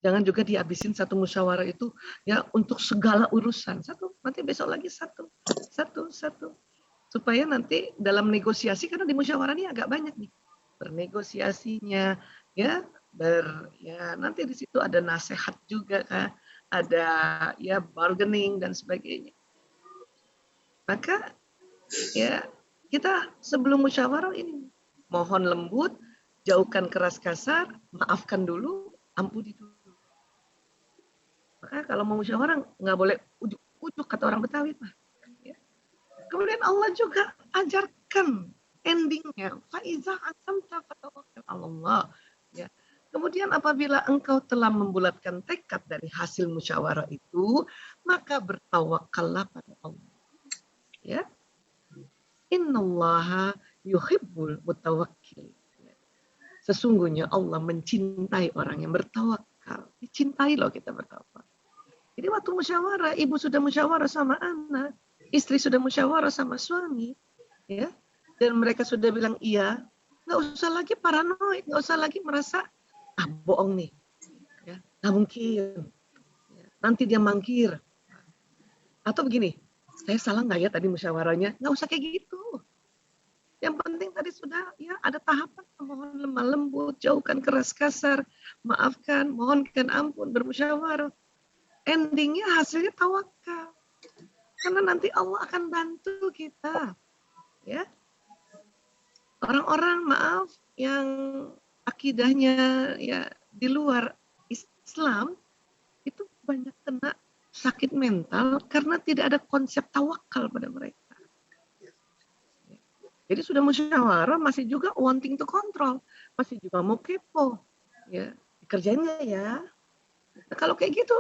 Jangan juga dihabisin satu musyawarah itu ya untuk segala urusan. Satu, nanti besok lagi satu. Supaya nanti dalam negosiasi, karena di musyawarah ini agak banyak nih bernegosiasinya, ya nanti di situ ada nasihat juga kan, ada ya bargaining dan sebagainya. Maka ya kita sebelum musyawarah ini mohon lembut, jauhkan keras kasar, maafkan dulu, ampuni dulu. Maka kalau mau musyawarah nggak boleh ujuk-ujuk kata orang Betawi, Pak. Ya. Kemudian Allah juga ajarkan endingnya, faiza azamta fatawakkal 'alallah. Ya. Kemudian apabila engkau telah membulatkan tekad dari hasil musyawarah itu, maka bertawakallah pada Allah. Ya. Innallaha yuhibbul mutawakkil. Sesungguhnya Allah mencintai orang yang bertawakal. Dicintai loh kita bertawakal. Jadi waktu musyawarah, ibu sudah musyawarah sama anak, istri sudah musyawarah sama suami, ya, dan mereka sudah bilang iya, nggak usah lagi paranoid, nggak usah lagi merasa bohong nih, ya, nggak mungkin, ya, nanti dia mangkir, atau begini, saya salah nggak ya tadi musyawarahnya, nggak usah kayak gitu. Yang penting tadi sudah ya ada tahapan mohon lemah lembut, jauhkan keras kasar, maafkan, mohonkan ampun, bermusyawarah. Endingnya hasilnya tawakal. Karena nanti Allah akan bantu kita. Ya. Orang-orang maaf yang akidahnya ya di luar Islam itu banyak kena sakit mental karena tidak ada konsep tawakal pada mereka. Jadi sudah musyawarah masih juga wanting to control, masih juga mau kepo. Ya, dikerjain nggak ya? Nah, kalau kayak gitu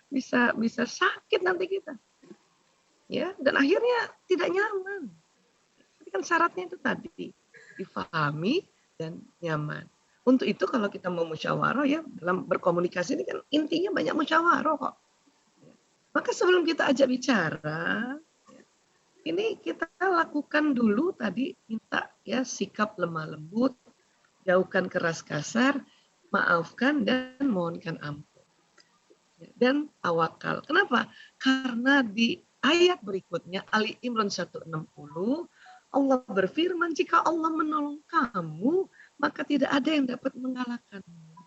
bisa sakit nanti kita. Ya, dan akhirnya tidak nyaman. Tapi kan syaratnya itu tadi difahami dan nyaman. Untuk itu kalau kita mau musyawarah ya dalam berkomunikasi ini kan intinya banyak musyawarah kok. Maka sebelum kita ajak bicara, ini kita lakukan dulu tadi minta ya sikap lemah lembut, jauhkan keras kasar, maafkan dan mohonkan ampun. Dan tawakal. Kenapa? Karena di ayat berikutnya Ali Imran 160 Allah berfirman jika Allah menolong kamu maka tidak ada yang dapat mengalahkanmu.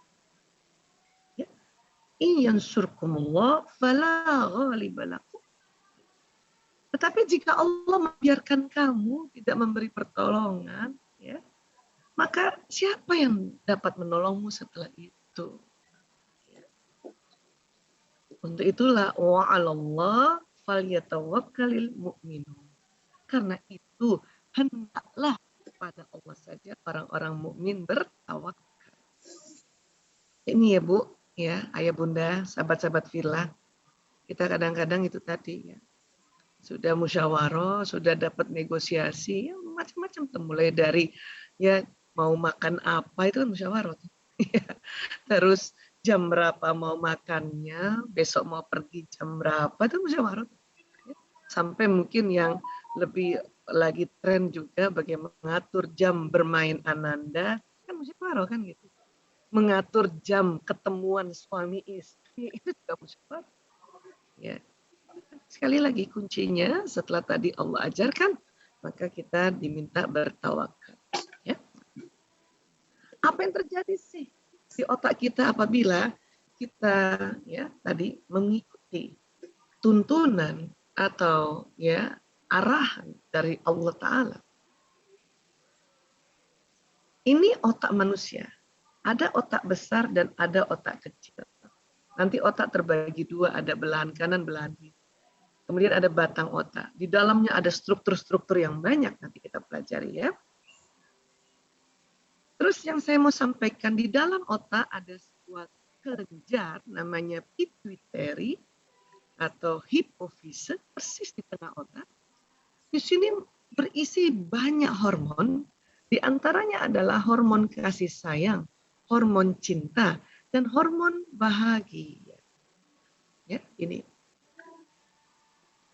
Ya. In yansurkumullah fala ghaliba lakum. Tetapi jika Allah membiarkan kamu tidak memberi pertolongan, ya, maka siapa yang dapat menolongmu setelah itu? Ya. Untuk itulah wa'alallah falyatawakkalil mu'minun. Karena itu hendaklah kepada Allah saja orang-orang mukmin bertawakal. Ini ya Bu, ya ayah bunda, sahabat-sahabat villa, kita kadang-kadang itu tadi ya. Sudah musyawarah, sudah dapat negosiasi, ya macam-macam tuh mulai dari ya mau makan apa itu kan musyawarah. Terus jam berapa mau makannya, besok mau pergi jam berapa itu musyawarah. Sampai mungkin yang lebih lagi tren juga bagaimana mengatur jam bermain ananda, kan musyawarah kan gitu. Mengatur jam ketemuan suami istri itu juga musyawarah. Ya. Sekali lagi kuncinya setelah tadi Allah ajarkan, maka kita diminta bertawakal. Ya. Apa yang terjadi sih di otak kita apabila kita ya tadi mengikuti tuntunan atau ya arahan dari Allah Ta'ala? Ini otak manusia. Ada otak besar dan ada otak kecil. Nanti otak terbagi dua, ada belahan kanan, belahan kiri. Kemudian ada batang otak. Di dalamnya ada struktur-struktur yang banyak nanti kita pelajari ya. Terus yang saya mau sampaikan di dalam otak ada sebuah kelenjar namanya pituitary atau hipofise persis di tengah otak. Di sini berisi banyak hormon, di antaranya adalah hormon kasih sayang, hormon cinta, dan hormon bahagia. Ya, ini.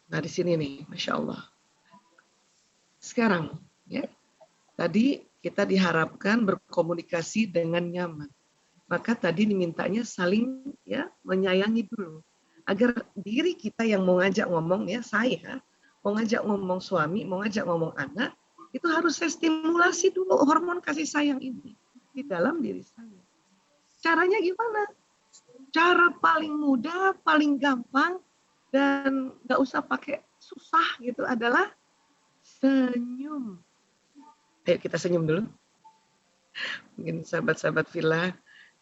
Nah, di sini nih, Masya Allah. Sekarang, ya, tadi kita diharapkan berkomunikasi dengan nyaman. Maka tadi dimintanya saling ya menyayangi dulu. Agar diri kita yang mau ngajak ngomong ya, saya mau ngajak ngomong suami, mau ngajak ngomong anak, itu harus saya stimulasi dulu hormon kasih sayang ini di dalam diri saya. Caranya gimana? Cara paling mudah, paling gampang, dan nggak usah pakai susah gitu adalah senyum. Ayo kita senyum dulu. Mungkin sahabat-sahabat villa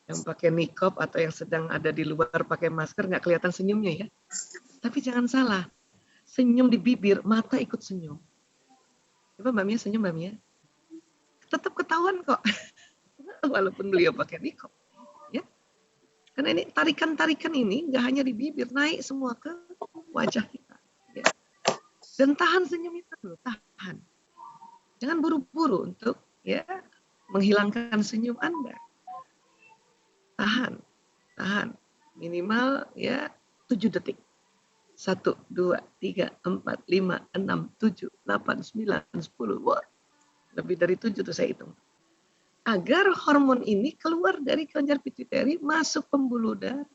yang pakai niqab atau yang sedang ada di luar pakai masker nggak kelihatan senyumnya ya. Tapi jangan salah, senyum di bibir, mata ikut senyum. Coba Mbak Mia senyum Mbak Mia. Tetap ketahuan kok. Walaupun beliau pakai niqab. Ya. Karena ini tarikan-tarikan ini nggak hanya di bibir, naik semua ke wajah kita. Ya. Dan tahan senyum itu dulu, tahan. Jangan buru-buru untuk ya menghilangkan senyum Anda. Tahan, tahan. Minimal ya 7 detik. 1, 2, 3, 4, 5, 6, 7, 8, 9, 10. Wah, lebih dari 7 tuh saya hitung. Agar hormon ini keluar dari kelenjar pituitari masuk pembuluh darah.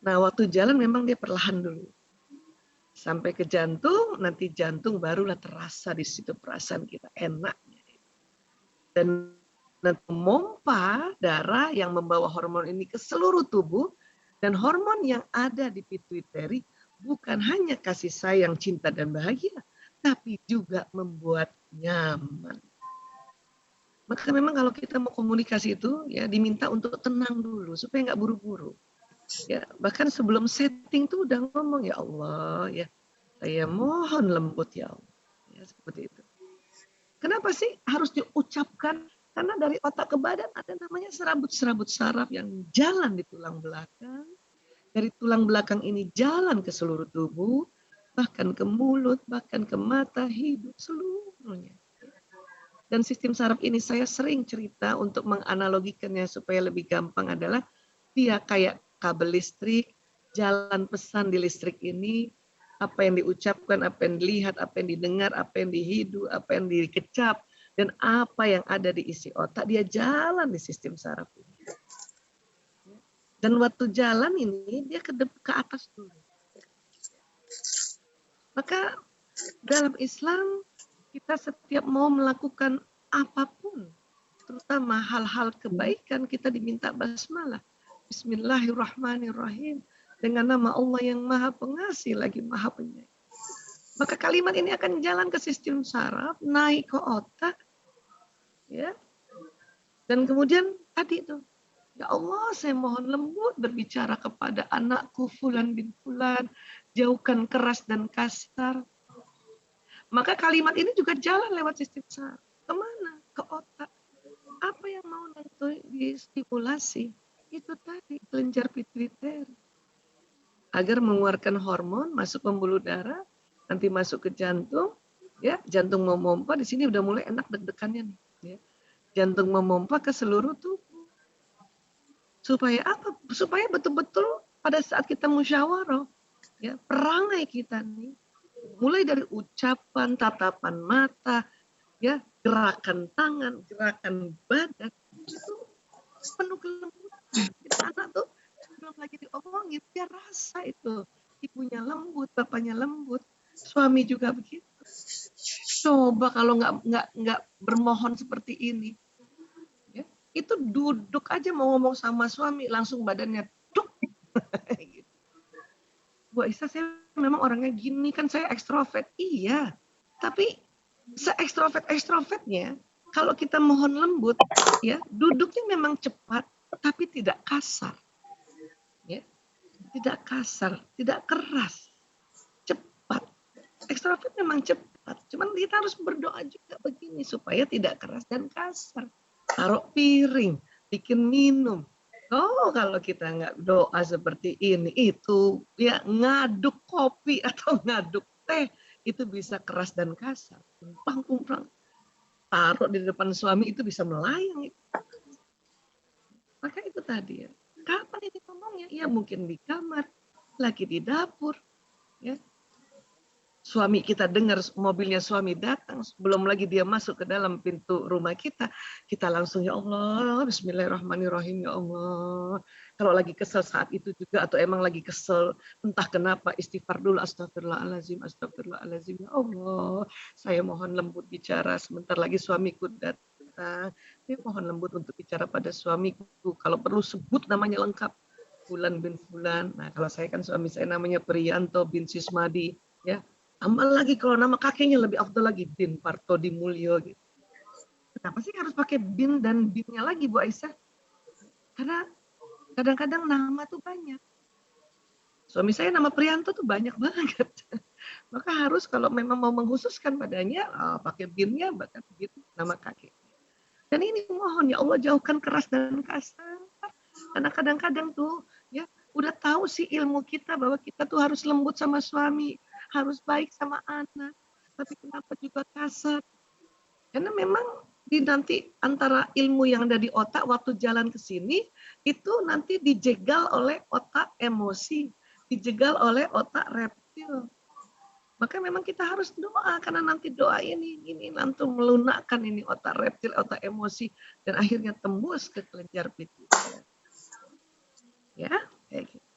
Nah, waktu jalan memang dia perlahan dulu. Sampai ke jantung, nanti jantung barulah terasa di situ perasaan kita enaknya. Dan nanti memompa darah yang membawa hormon ini ke seluruh tubuh, dan hormon yang ada di pituitari bukan hanya kasih sayang, cinta, dan bahagia, tapi juga membuat nyaman. Maka memang kalau kita mau komunikasi itu ya diminta untuk tenang dulu supaya nggak buru-buru. Ya, bahkan sebelum setting tuh udah ngomong, ya Allah ya, saya mohon lembut ya Allah. Ya, seperti itu. Kenapa sih harus diucapkan? Karena dari otak ke badan ada namanya serabut-serabut saraf yang jalan di tulang belakang. Dari tulang belakang ini jalan ke seluruh tubuh, bahkan ke mulut, bahkan ke mata, hidung, seluruhnya. Dan sistem saraf ini saya sering cerita untuk menganalogikannya supaya lebih gampang adalah dia kayak kabel listrik, jalan pesan di listrik ini, apa yang diucapkan, apa yang dilihat, apa yang didengar, apa yang dihidu, apa yang dikecap, dan apa yang ada di isi otak, dia jalan di sistem saraf ini. Dan waktu jalan ini, dia ke atas dulu. Maka dalam Islam, kita setiap mau melakukan apapun, terutama hal-hal kebaikan, kita diminta basmalah. Bismillahirrahmanirrahim. Dengan nama Allah yang maha pengasih lagi maha penyayang. Maka kalimat ini akan jalan ke sistem saraf, naik ke otak, ya. Dan kemudian tadi itu, ya Allah saya mohon lembut berbicara kepada anakku Fulan bin Fulan, jauhkan keras dan kasar. Maka kalimat ini juga jalan lewat sistem saraf. Kemana? Ke otak. Apa yang mau nanti distimulasi? Itu tadi kelenjar pituitari. Agar mengeluarkan hormon masuk pembuluh darah, nanti masuk ke jantung, ya jantung memompa, di sini udah mulai enak deg-degannya nih. Ya. Jantung memompa ke seluruh tubuh. Supaya apa? Supaya betul-betul pada saat kita musyawarah, ya perangai kita nih, mulai dari ucapan, tatapan mata, ya gerakan tangan, gerakan badan itu penuh kelembutan. Kita anak tuh belum lagi diomongin, dia rasa itu ibunya lembut, bapaknya lembut, suami juga begitu. Coba kalau nggak bermohon seperti ini, ya, itu duduk aja mau ngomong sama suami langsung badannya duk. Gitu. Bu Isa, saya memang orangnya gini, kan saya ekstrovert. Iya, tapi se-ekstrovert-ekstrovertnya kalau kita mohon lembut, ya duduknya memang cepat, tapi tidak kasar. Ya, tidak kasar, tidak keras, cepat. Ekstrovert memang cepat, cuman kita harus berdoa juga begini supaya tidak keras dan kasar. Taruh piring, bikin minum. Oh, kalau kita nggak doa seperti ini, itu ya ngaduk kopi atau ngaduk teh, itu bisa keras dan kasar. Kumpang-kumpang. Taruh di depan suami itu bisa melayang. Maka itu tadi ya. Kapan ini ngomongnya? Ya mungkin di kamar, lagi di dapur, ya. suami kita dengar mobilnya suami datang, belum lagi dia masuk ke dalam pintu rumah kita langsung ya Allah, bismillahirrahmanirrahim ya Allah. Kalau lagi kesel saat itu juga atau emang lagi kesel, entah kenapa istighfar dulu, astagfirullahalazim, astagfirullahalazim ya Allah. Saya mohon lembut bicara, sebentar lagi suamiku datang. Saya mohon lembut untuk bicara pada suamiku. Kalau perlu sebut namanya lengkap. Fulan bin Fulan. Nah, kalau saya kan suami saya namanya Priyanto bin Sismadi, ya. Tambah lagi kalau nama kakeknya lebih afdal lagi, bin Parto di Mulyo gitu. Kenapa sih harus pakai bin dan binnya lagi Bu Aisyah? Karena kadang-kadang nama tuh banyak. Suami saya nama Priyanto tuh banyak banget. Maka harus kalau memang mau mengkhususkan padanya, pakai binnya, bahkan begitu nama kakek. Dan ini mohon ya Allah jauhkan keras dan kasar. Karena kadang-kadang tuh ya udah tahu sih ilmu kita bahwa kita tuh harus lembut sama suami, harus baik sama anak. Tapi kenapa juga kasar? Karena memang di nanti antara ilmu yang ada di otak waktu jalan ke sini itu nanti dijegal oleh otak emosi, dijegal oleh otak reptil. Maka memang kita harus doa karena nanti doa ini langsung melunakkan ini otak reptil, otak emosi dan akhirnya tembus ke kelenjar pituitary. Ya, kayak gitu.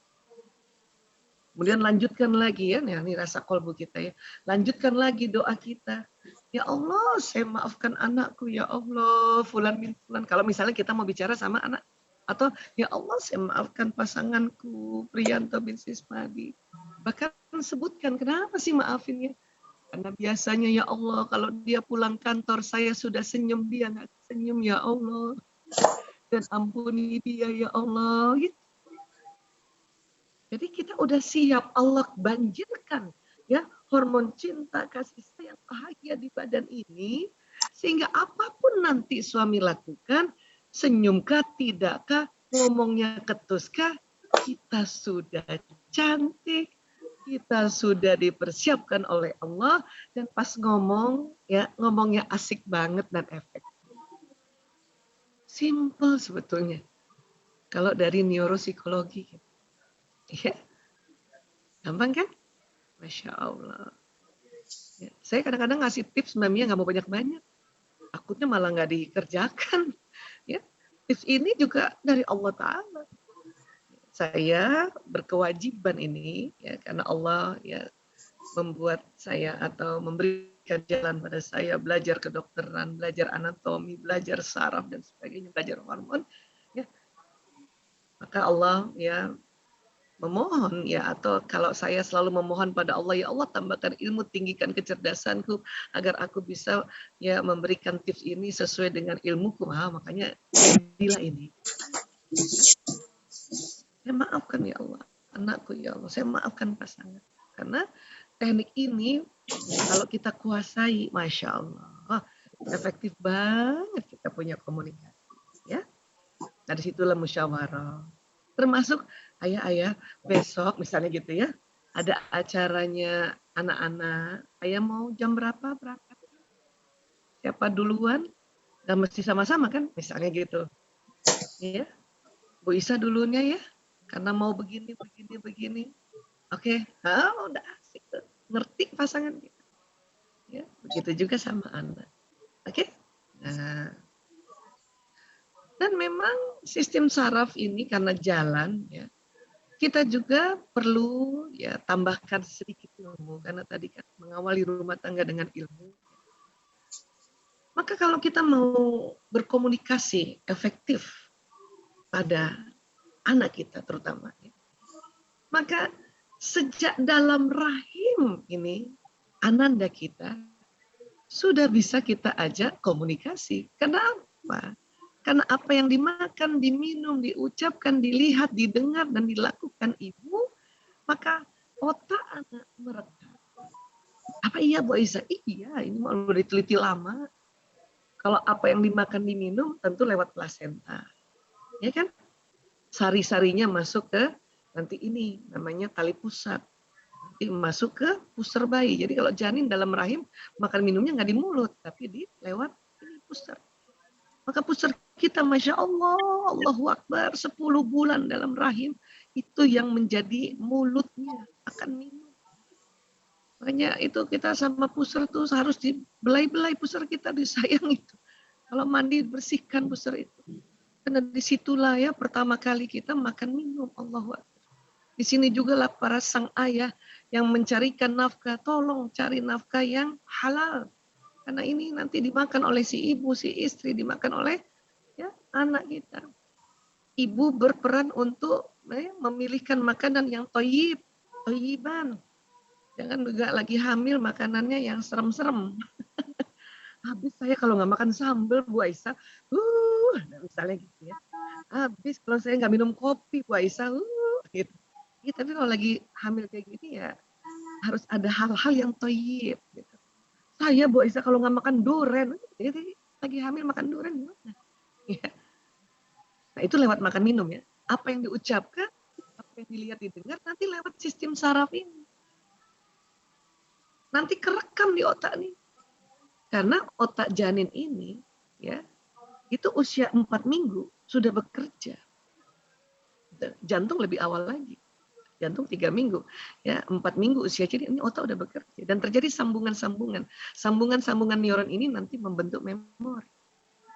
Kemudian lanjutkan lagi ya, ini rasa kolbu kita ya. Lanjutkan lagi doa kita. Ya Allah, saya maafkan anakku ya Allah, fulan bin fulan. Kalau misalnya kita mau bicara sama anak atau ya Allah, saya maafkan pasanganku Priyanto bin Sismadi. Bahkan sebutkan kenapa sih maafinnya? Karena biasanya ya Allah, kalau dia pulang kantor saya sudah senyum, dia nggak senyum ya Allah. Dan ampuni dia ya Allah. Gitu. Jadi kita udah siap Allah banjirkan ya hormon cinta, kasih sayang, bahagia di badan ini sehingga apapun nanti suami lakukan, senyumkah, tidakkah, ngomongnya ketuskah, kita sudah cantik, kita sudah dipersiapkan oleh Allah dan pas ngomong ya ngomongnya asik banget dan efektif. Simple sebetulnya. Kalau dari neuropsikologi gitu. Ya, gampang kan? Masya Allah. Ya, saya kadang-kadang ngasih tips Mbak Mia nggak mau banyak-banyak. Takutnya malah nggak dikerjakan. Ya, tips ini juga dari Allah Ta'ala. Saya berkewajiban ini ya karena Allah ya membuat saya atau memberikan jalan pada saya belajar kedokteran, belajar anatomi, belajar saraf dan sebagainya, belajar hormon. Ya, maka Allah ya memohon ya atau kalau saya selalu memohon pada Allah ya Allah tambahkan ilmu, tinggikan kecerdasanku agar aku bisa ya memberikan tips ini sesuai dengan ilmuku. Makanya jadilah ini. Saya maafkan ya Allah anakku ya Allah, saya maafkan pasangan karena teknik ini kalau kita kuasai, masya Allah efektif banget kita punya komunikasi ya. Dari situlah musyawarah. Termasuk ayah-ayah besok misalnya gitu ya, ada acaranya anak-anak, ayah mau jam berapa berangkat? Siapa duluan? Gak mesti sama-sama kan, misalnya gitu. Ya, Bu Isa dulunya ya, karena mau begini. Oke, udah asik tuh, ngerti pasangan kita. Ya, begitu juga sama anak. Oke, nah. Dan memang sistem saraf ini karena jalan ya, kita juga perlu ya tambahkan sedikit ilmu karena tadi kan mengawali rumah tangga dengan ilmu. Maka kalau kita mau berkomunikasi efektif pada anak kita terutama ya, maka sejak dalam rahim ini ananda kita sudah bisa kita ajak komunikasi. Kenapa? Karena apa yang dimakan, diminum, diucapkan, dilihat, didengar, dan dilakukan ibu, maka otak anak merekam. Apa iya Bu Aisyah? Iya, ini mau diteliti lama. Kalau apa yang dimakan, diminum, tentu lewat plasenta. Ya kan? Sari-sarinya masuk ke, nanti ini namanya tali pusat. Nanti masuk ke pusar bayi. Jadi kalau janin dalam rahim, makan minumnya nggak di mulut, tapi di lewat ini pusar. Maka pusar kita, Masya Allah, Allahu Akbar, 10 bulan dalam rahim, itu yang menjadi mulutnya akan minum. Makanya itu kita sama pusar tuh harus dibelai-belai pusar kita, disayang itu. Kalau mandi bersihkan pusar itu. Karena disitulah ya pertama kali kita makan minum. Allahu Akbar. Di sini juga lah para sang ayah yang mencarikan nafkah, tolong cari nafkah yang halal. Karena ini nanti dimakan oleh si ibu, si istri, dimakan oleh ya anak kita. Ibu berperan untuk memilihkan makanan yang toyiban. Jangan juga lagi hamil makanannya yang serem-serem. Habis saya kalau nggak makan sambal, Bu Aisyah, misalnya gitu ya. Habis kalau saya nggak minum kopi, Bu Aisyah, gitu. Ya, tapi kalau lagi hamil kayak gini ya harus ada hal-hal yang toyib. Gitu. Saya Bu Aisyah kalau nggak makan durian, jadi lagi hamil makan durian gimana? Ya. Nah itu lewat makan minum ya. Apa yang diucapkan, apa yang dilihat didengar nanti lewat sistem saraf ini. Nanti kerekam di otak nih. Karena otak janin ini ya itu usia 4 minggu sudah bekerja. Jantung lebih awal lagi. Jantung 3 minggu. Ya, 4 minggu usia jadi ini otak udah bekerja dan terjadi sambungan-sambungan. Sambungan-sambungan neuron ini nanti membentuk memori.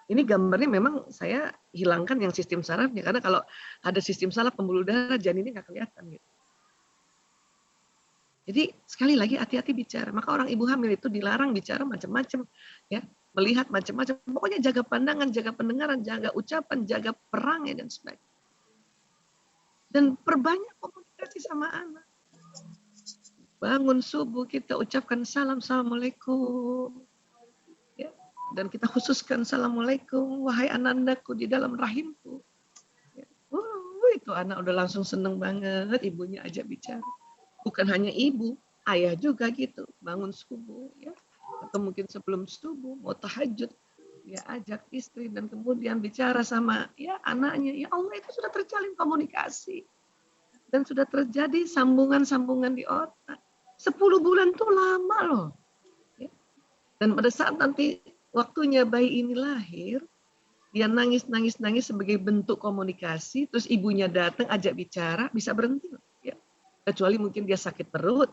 Ini gambarnya memang saya hilangkan yang sistem sarafnya karena kalau ada sistem saraf pembuluh darah janinnya nggak kelihatan gitu. Jadi sekali lagi hati-hati bicara. Maka orang ibu hamil itu dilarang bicara macam-macam, ya, melihat macam-macam. Pokoknya jaga pandangan, jaga pendengaran, jaga ucapan, jaga perangnya dan sebagainya. Dan perbanyak komunikasi sama anak. Bangun subuh kita ucapkan salam, assalamualaikum. Ya, dan kita khususkan assalamualaikum, wahai anandaku di dalam rahimku. Ya. Itu anak udah langsung seneng banget ibunya ajak bicara. Bukan hanya ibu, ayah juga gitu, bangun subuh ya, atau mungkin sebelum subuh mau tahajud, dia ajak istri dan kemudian bicara sama ya anaknya. Ya Allah, itu sudah terjalin komunikasi dan sudah terjadi sambungan-sambungan di otak. 10 bulan tuh lama loh. Ya. Dan pada saat nanti waktunya bayi ini lahir, dia nangis sebagai bentuk komunikasi, terus ibunya datang ajak bicara, bisa berhenti. Ya. Kecuali mungkin dia sakit perut,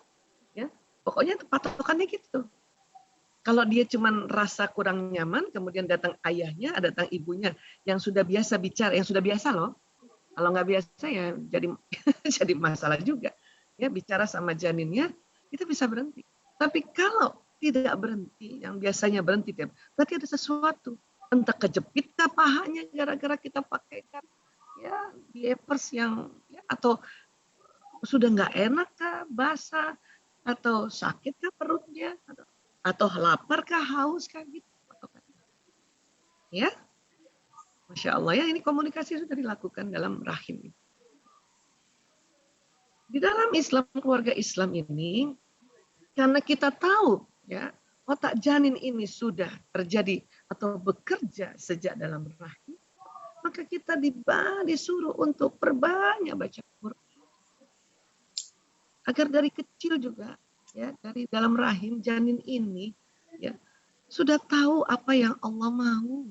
ya pokoknya patokannya gitu. Kalau dia cuma rasa kurang nyaman, kemudian datang ayahnya, datang ibunya yang sudah biasa bicara, yang sudah biasa loh. Kalau nggak biasa ya jadi jadi masalah juga. Ya bicara sama janinnya itu bisa berhenti. Tapi kalau tidak berhenti, yang biasanya berhenti, berarti ada sesuatu. Entah kejepit kah pahanya gara-gara kita pakaikan ya diapers yang ya, atau sudah nggak enak kah, basah, atau sakit kah perutnya, atau lapar kah, haus kah gitu. Ya, Masya Allah ya, ini komunikasi sudah dilakukan dalam rahim. Di dalam Islam, keluarga Islam ini, karena kita tahu ya otak janin ini sudah terjadi atau bekerja sejak dalam rahim, maka kita disuruh untuk perbanyak baca Quran. Agar dari kecil juga ya dari dalam rahim janin ini ya sudah tahu apa yang Allah mau,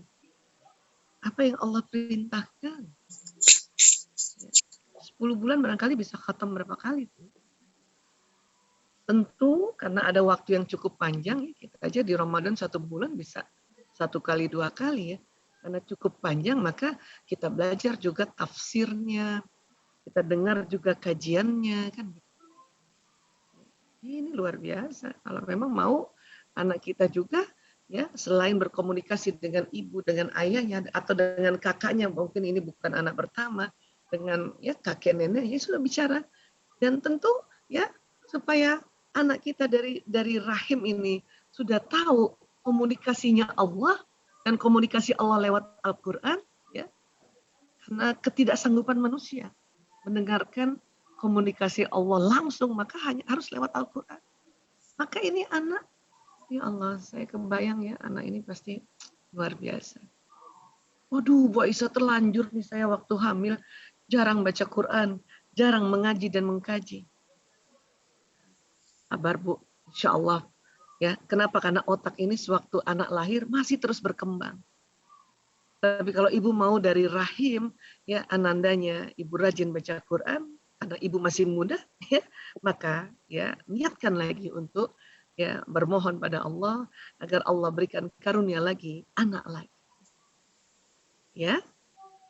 apa yang Allah perintahkan. Ya, 10 bulan barangkali bisa khatam berapa kali tuh. Tentu karena ada waktu yang cukup panjang ya, kita aja di Ramadan 1 bulan bisa 1 kali 2 kali ya. Karena cukup panjang maka kita belajar juga tafsirnya, kita dengar juga kajiannya kan. Ini luar biasa. Kalau memang mau anak kita juga ya selain berkomunikasi dengan ibu, dengan ayahnya atau dengan kakaknya, mungkin ini bukan anak pertama, dengan ya kakek neneknya sudah bicara. Dan tentu ya supaya anak kita dari rahim ini sudah tahu komunikasinya Allah dan komunikasi Allah lewat Al-Qur'an ya. Karena ketidaksanggupan manusia mendengarkan komunikasi Allah langsung, maka hanya harus lewat Al-Quran. Maka ini anak, ya Allah, saya kebayang ya, anak ini pasti luar biasa. Waduh, Bu Aisyah terlanjur nih saya waktu hamil, jarang baca Quran, jarang mengaji dan mengkaji. Sabar Bu, insya Allah. Ya, kenapa? Karena otak ini sewaktu anak lahir masih terus berkembang. Tapi kalau ibu mau dari rahim, ya anandanya, ibu rajin baca Quran, karena ibu masih muda, ya, maka ya niatkan lagi untuk ya bermohon pada Allah agar Allah berikan karunia lagi, anak lagi. Ya,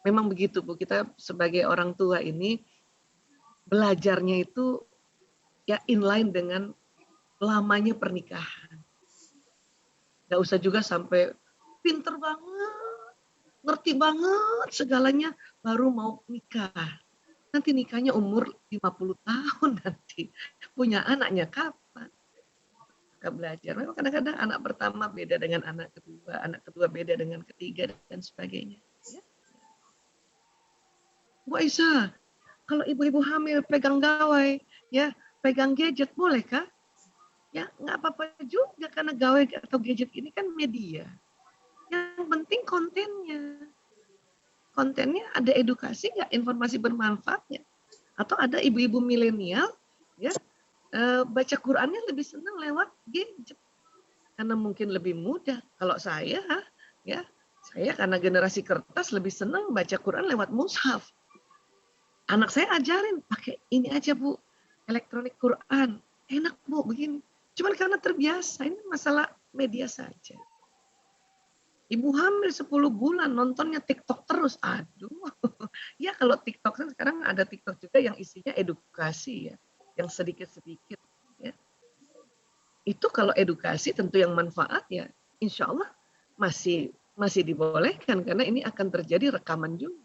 memang begitu Bu. Kita sebagai orang tua ini belajarnya itu ya inline dengan lamanya pernikahan. Gak usah juga sampai pinter banget, ngerti banget segalanya baru mau nikah. Nanti nikahnya umur 50 tahun nanti. Punya anaknya kapan? Maka belajar. Memang kadang-kadang anak pertama beda dengan anak kedua beda dengan ketiga, dan sebagainya. Ya. Bu Aisyah, kalau ibu-ibu hamil pegang gawai, ya pegang gadget, bolehkah? Ya nggak apa-apa juga, karena gawai atau gadget ini kan media. Yang penting kontennya. Kontennya ada edukasi nggak, informasi bermanfaatnya? Atau ada ibu-ibu milenial ya baca Qurannya lebih senang lewat gadget karena mungkin lebih mudah. Kalau saya ya, saya karena generasi kertas lebih senang baca Quran lewat mushaf. Anak saya ajarin pakai ini aja Bu, elektronik Quran. Enak Bu begini. Cuman karena terbiasa, ini masalah media saja. Ibu hamil 10 bulan nontonnya TikTok terus. Aduh. Ya kalau TikTok kan sekarang ada TikTok juga yang isinya edukasi ya, yang sedikit-sedikit ya. Itu kalau edukasi tentu yang manfaat ya, insya Allah masih dibolehkan karena ini akan terjadi rekaman juga.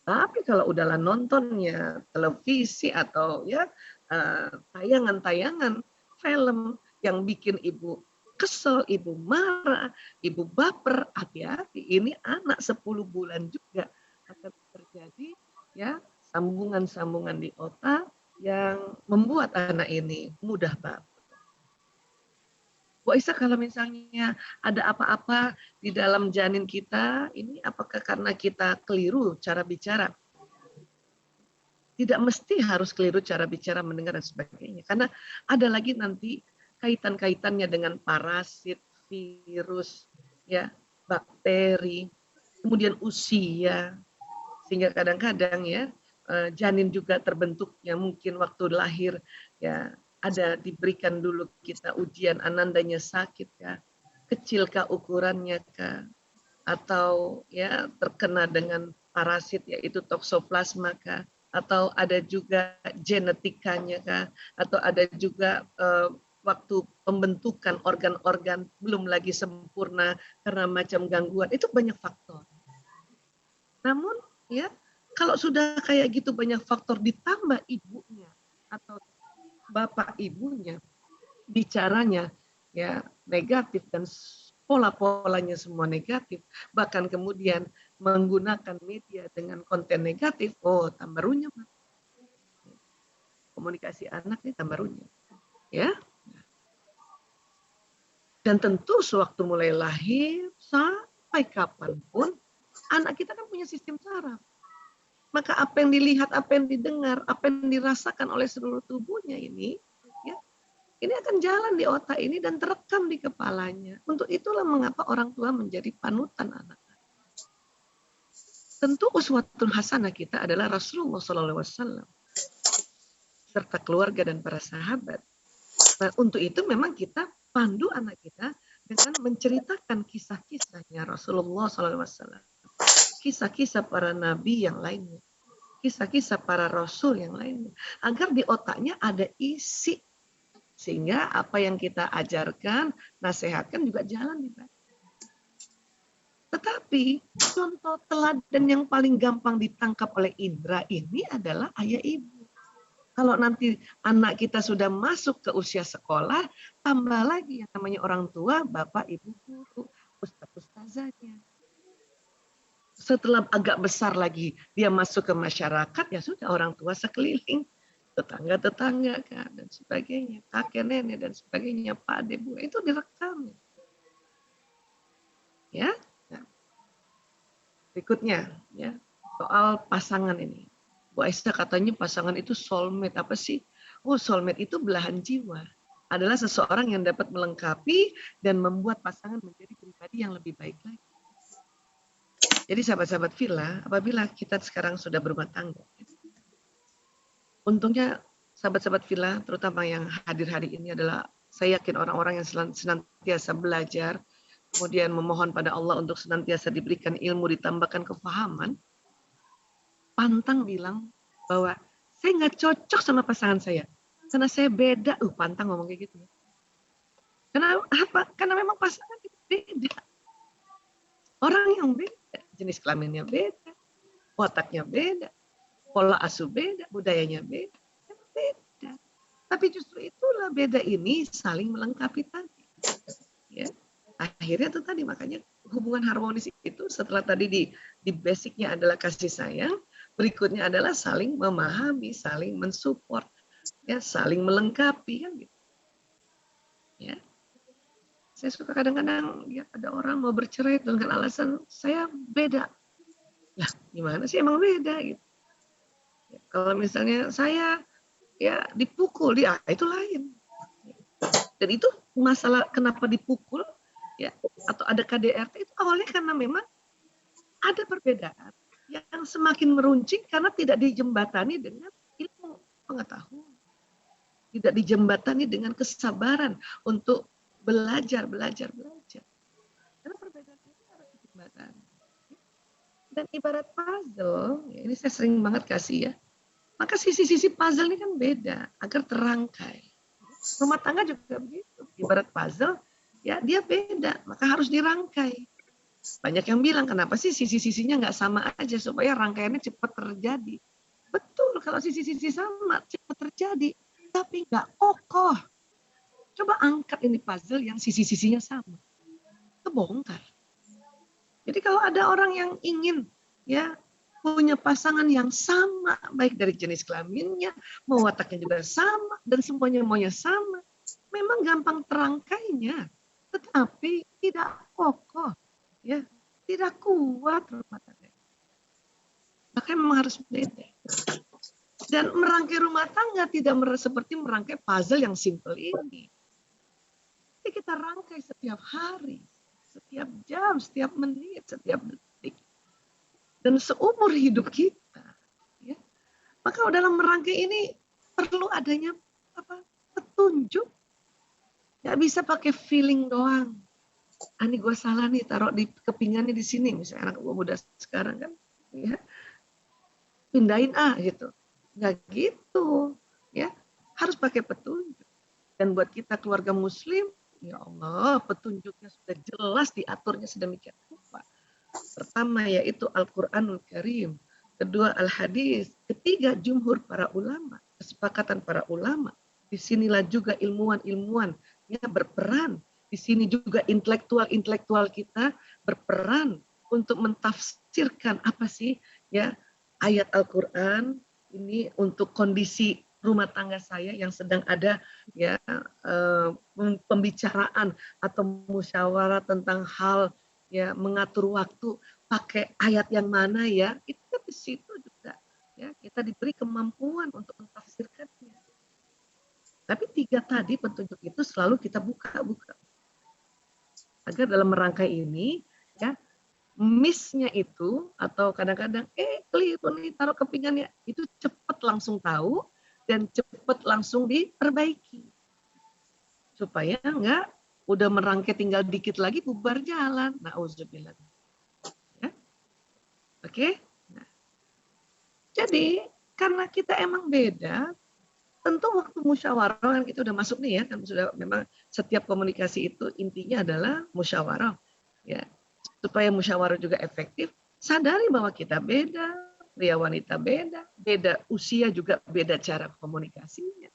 Tapi kalau udahlah nontonnya televisi atau ya tayangan-tayangan film yang bikin ibu kesel, ibu marah, ibu baper, hati-hati. Ini anak 10 bulan juga akan terjadi ya sambungan-sambungan di otak yang membuat anak ini mudah baper. Bu Aisyah, kalau misalnya ada apa-apa di dalam janin kita, ini apakah karena kita keliru cara bicara? Tidak mesti harus keliru cara bicara, mendengar, dan sebagainya. Karena ada lagi nanti kaitan-kaitannya dengan parasit, virus, ya, bakteri, kemudian usia, sehingga kadang-kadang ya janin juga terbentuknya mungkin waktu lahir ya ada diberikan dulu kita ujian anandanya sakit kah, kecilkah ukurannya kah, atau ya terkena dengan parasit yaitu toksoplasma kah, atau ada juga genetikanya kah, atau ada juga waktu pembentukan organ-organ belum lagi sempurna karena macam gangguan, itu banyak faktor. Namun ya kalau sudah kayak gitu banyak faktor ditambah ibunya atau bapak ibunya bicaranya ya negatif dan pola-polanya semua negatif, bahkan kemudian menggunakan media dengan konten negatif, oh tambah runyam. Komunikasi anak ini tambah runyam. Ya. Dan tentu sewaktu mulai lahir sampai kapanpun anak kita kan punya sistem saraf. Maka apa yang dilihat, apa yang didengar, apa yang dirasakan oleh seluruh tubuhnya ini, ya, ini akan jalan di otak ini dan terekam di kepalanya. Untuk itulah mengapa orang tua menjadi panutan anak. Tentu uswatun hasanah kita adalah Rasulullah SAW serta keluarga dan para sahabat. Nah, untuk itu memang kita pandu anak kita dengan menceritakan kisah-kisahnya Rasulullah SAW. Kisah-kisah para nabi yang lainnya, kisah-kisah para rasul yang lainnya, agar di otaknya ada isi, sehingga apa yang kita ajarkan, nasihatkan juga jalan di batin. Tetapi contoh teladan yang paling gampang ditangkap oleh indera ini adalah ayah ibu. Kalau nanti anak kita sudah masuk ke usia sekolah, tambah lagi yang namanya orang tua, bapak, ibu, guru, ustaz-ustazahnya. Setelah agak besar lagi dia masuk ke masyarakat, ya sudah orang tua sekeliling, tetangga-tetangga kan, dan sebagainya, kakek nenek dan sebagainya, pak ade bu, itu direkam. Ya. Nah, berikutnya ya soal pasangan ini. Bu Aisyah katanya pasangan itu soulmate, apa sih? Oh, soulmate itu belahan jiwa. Adalah seseorang yang dapat melengkapi dan membuat pasangan menjadi pribadi yang lebih baik lagi. Jadi sahabat-sahabat Villa, apabila kita sekarang sudah berumah tangga, Untungnya sahabat-sahabat Villa, terutama yang hadir hari ini adalah saya yakin orang-orang yang senantiasa belajar, kemudian memohon pada Allah untuk senantiasa diberikan ilmu, ditambahkan kefahaman. Pantang bilang bahwa saya nggak cocok sama pasangan saya, karena saya beda. Pantang ngomong kayak gitu. Karena apa? Karena memang pasangan itu beda. Orang yang beda, jenis kelaminnya beda, otaknya beda, pola asuh beda, budayanya beda. Tapi justru itulah beda ini saling melengkapi tadi. Ya. Akhirnya itu tadi, makanya hubungan harmonis itu setelah tadi di basicnya adalah kasih sayang, berikutnya adalah saling memahami, saling mensupport, ya, saling melengkapi kan gitu. Ya. Saya suka kadang-kadang ya ada orang mau bercerai dengan alasan saya beda. Lah, gimana sih emang beda gitu. Ya, kalau misalnya saya ya dipukul, itu lain. Dan itu masalah kenapa dipukul ya atau ada KDRT itu awalnya karena memang ada perbedaan yang semakin meruncing karena tidak dijembatani dengan ilmu pengetahuan. Tidak dijembatani dengan kesabaran untuk belajar. Karena perbedaan itu harus dijembatani. Dan ibarat puzzle, ya ini saya sering banget kasih ya, maka sisi-sisi puzzle ini kan beda agar terangkai. Rumah tangga juga begitu. Ibarat puzzle, ya dia beda, maka harus dirangkai. Banyak yang bilang, kenapa sih sisi-sisinya nggak sama aja supaya rangkaiannya cepat terjadi. Betul, kalau sisi-sisi sama cepat terjadi, tapi nggak kokoh. Coba angkat ini puzzle yang sisi-sisinya sama, kebongkar. Jadi kalau ada orang yang ingin ya punya pasangan yang sama, baik dari jenis kelaminnya, mau wataknya juga sama, dan semuanya maunya sama, memang gampang terangkainya, tetapi tidak kokoh, ya, tidak kuat rumah tangga. Makanya memang harus beda. Dan merangkai rumah tangga tidak seperti merangkai puzzle yang simple ini. Jadi kita rangkai setiap hari, setiap jam, setiap menit, setiap detik. Dan seumur hidup kita. Ya. Maka dalam merangkai ini perlu adanya petunjuk. Nggak bisa pakai feeling doang. Ini gue salah nih, taruh di kepingannya di sini. Misalnya anak gue muda sekarang kan. Ya. Pindahin gitu. Nggak gitu. Ya. Harus pakai petunjuk. Dan buat kita keluarga muslim, ya Allah, petunjuknya sudah jelas diaturnya sedemikian rupa. Pertama yaitu Al-Quranul Karim, kedua Al-Hadis, ketiga jumhur para ulama, kesepakatan para ulama. Disinilah juga ilmuwan-ilmuwan yang berperan. Di sini juga intelektual kita berperan untuk mentafsirkan apa sih ya ayat Al-Quran ini untuk kondisi rumah tangga saya yang sedang ada ya pembicaraan atau musyawarah tentang hal ya mengatur waktu pakai ayat yang mana ya, itu di situ juga ya kita diberi kemampuan untuk mentafsirkannya. Tapi tiga tadi petunjuk itu selalu kita buka-buka agar dalam merangkai ini ya miss-nya itu atau kadang-kadang keliru nih taruh kepingannya, itu cepat langsung tahu dan cepat langsung diperbaiki supaya enggak udah merangkai tinggal dikit lagi bubar jalan. Nauzubillah. Ya. Oke. Nah. Jadi karena kita emang beda, tentu waktu musyawarah kan kita udah masuk nih ya, kan sudah memang setiap komunikasi itu intinya adalah musyawarah. Ya. Supaya musyawarah juga efektif, sadari bahwa kita beda, pria wanita beda, beda usia juga beda cara komunikasinya.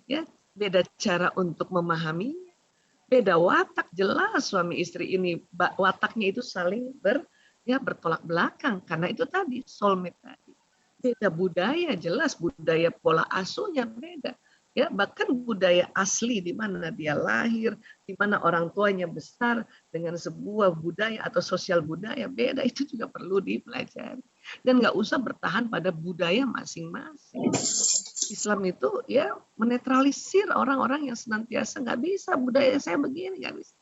Ya, beda cara untuk memahaminya. Beda watak, jelas suami istri ini wataknya itu saling bertolak belakang karena itu tadi soulmate tadi. Beda budaya, jelas budaya pola asuhnya beda. Ya, bahkan budaya asli di mana dia lahir, di mana orang tuanya besar dengan sebuah budaya atau sosial budaya beda, itu juga perlu dipelajari. Dan nggak usah bertahan pada budaya masing-masing. Islam itu ya menetralisir orang-orang yang senantiasa nggak bisa budaya saya begini, nggak bisa.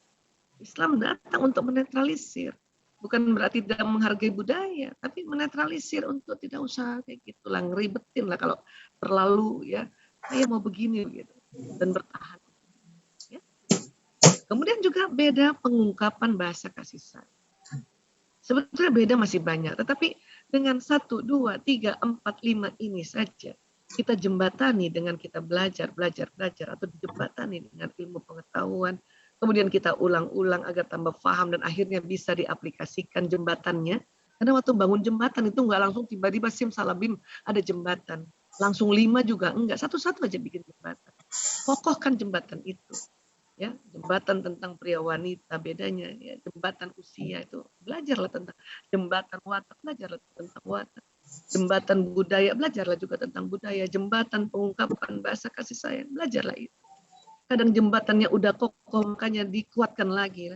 Islam datang untuk menetralisir. Bukan berarti tidak menghargai budaya, tapi menetralisir untuk tidak usah kayak gitulah, ngeribetin lah kalau terlalu ya. Saya mau begini gitu dan bertahan. Ya. Kemudian juga beda pengungkapan bahasa kasih sayang. Sebetulnya beda masih banyak, tetapi dengan 1, 2, 3, 4, 5 ini saja kita jembatani dengan kita belajar atau dijembatani dengan ilmu pengetahuan, kemudian kita ulang-ulang agar tambah paham dan akhirnya bisa diaplikasikan jembatannya. Karena waktu bangun jembatan itu nggak langsung tiba-tiba simsalabim ada jembatan, langsung 5 juga enggak, satu-satu aja bikin jembatan. Kokohkan jembatan itu. Ya, jembatan tentang pria wanita bedanya, ya, jembatan usia itu belajarlah tentang jembatan watak, belajarlah tentang watak, jembatan budaya, belajarlah juga tentang budaya, jembatan pengungkapan bahasa kasih sayang, belajarlah itu. Kadang jembatannya udah kokoh makanya dikuatkan lagi,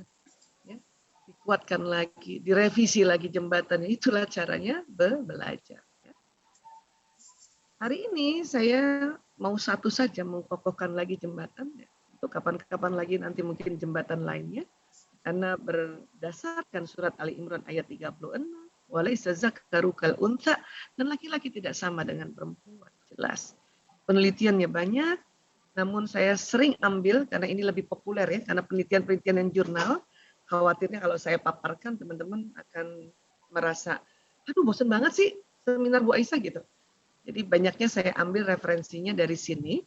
ya, dikuatkan lagi, direvisi lagi jembatannya, itulah caranya belajar. Ya. Hari ini saya mau satu saja mengkokohkan lagi jembatannya. Kapan-kapan lagi nanti mungkin jembatan lainnya, karena berdasarkan surat Ali Imran ayat 36, walaysa zakaru kal untha, dan laki-laki tidak sama dengan perempuan. Jelas penelitiannya banyak, namun saya sering ambil karena ini lebih populer ya, karena penelitian-penelitian yang jurnal, khawatirnya kalau saya paparkan teman-teman akan merasa aduh bosan banget sih seminar Bu Aisyah gitu. Jadi banyaknya saya ambil referensinya dari sini.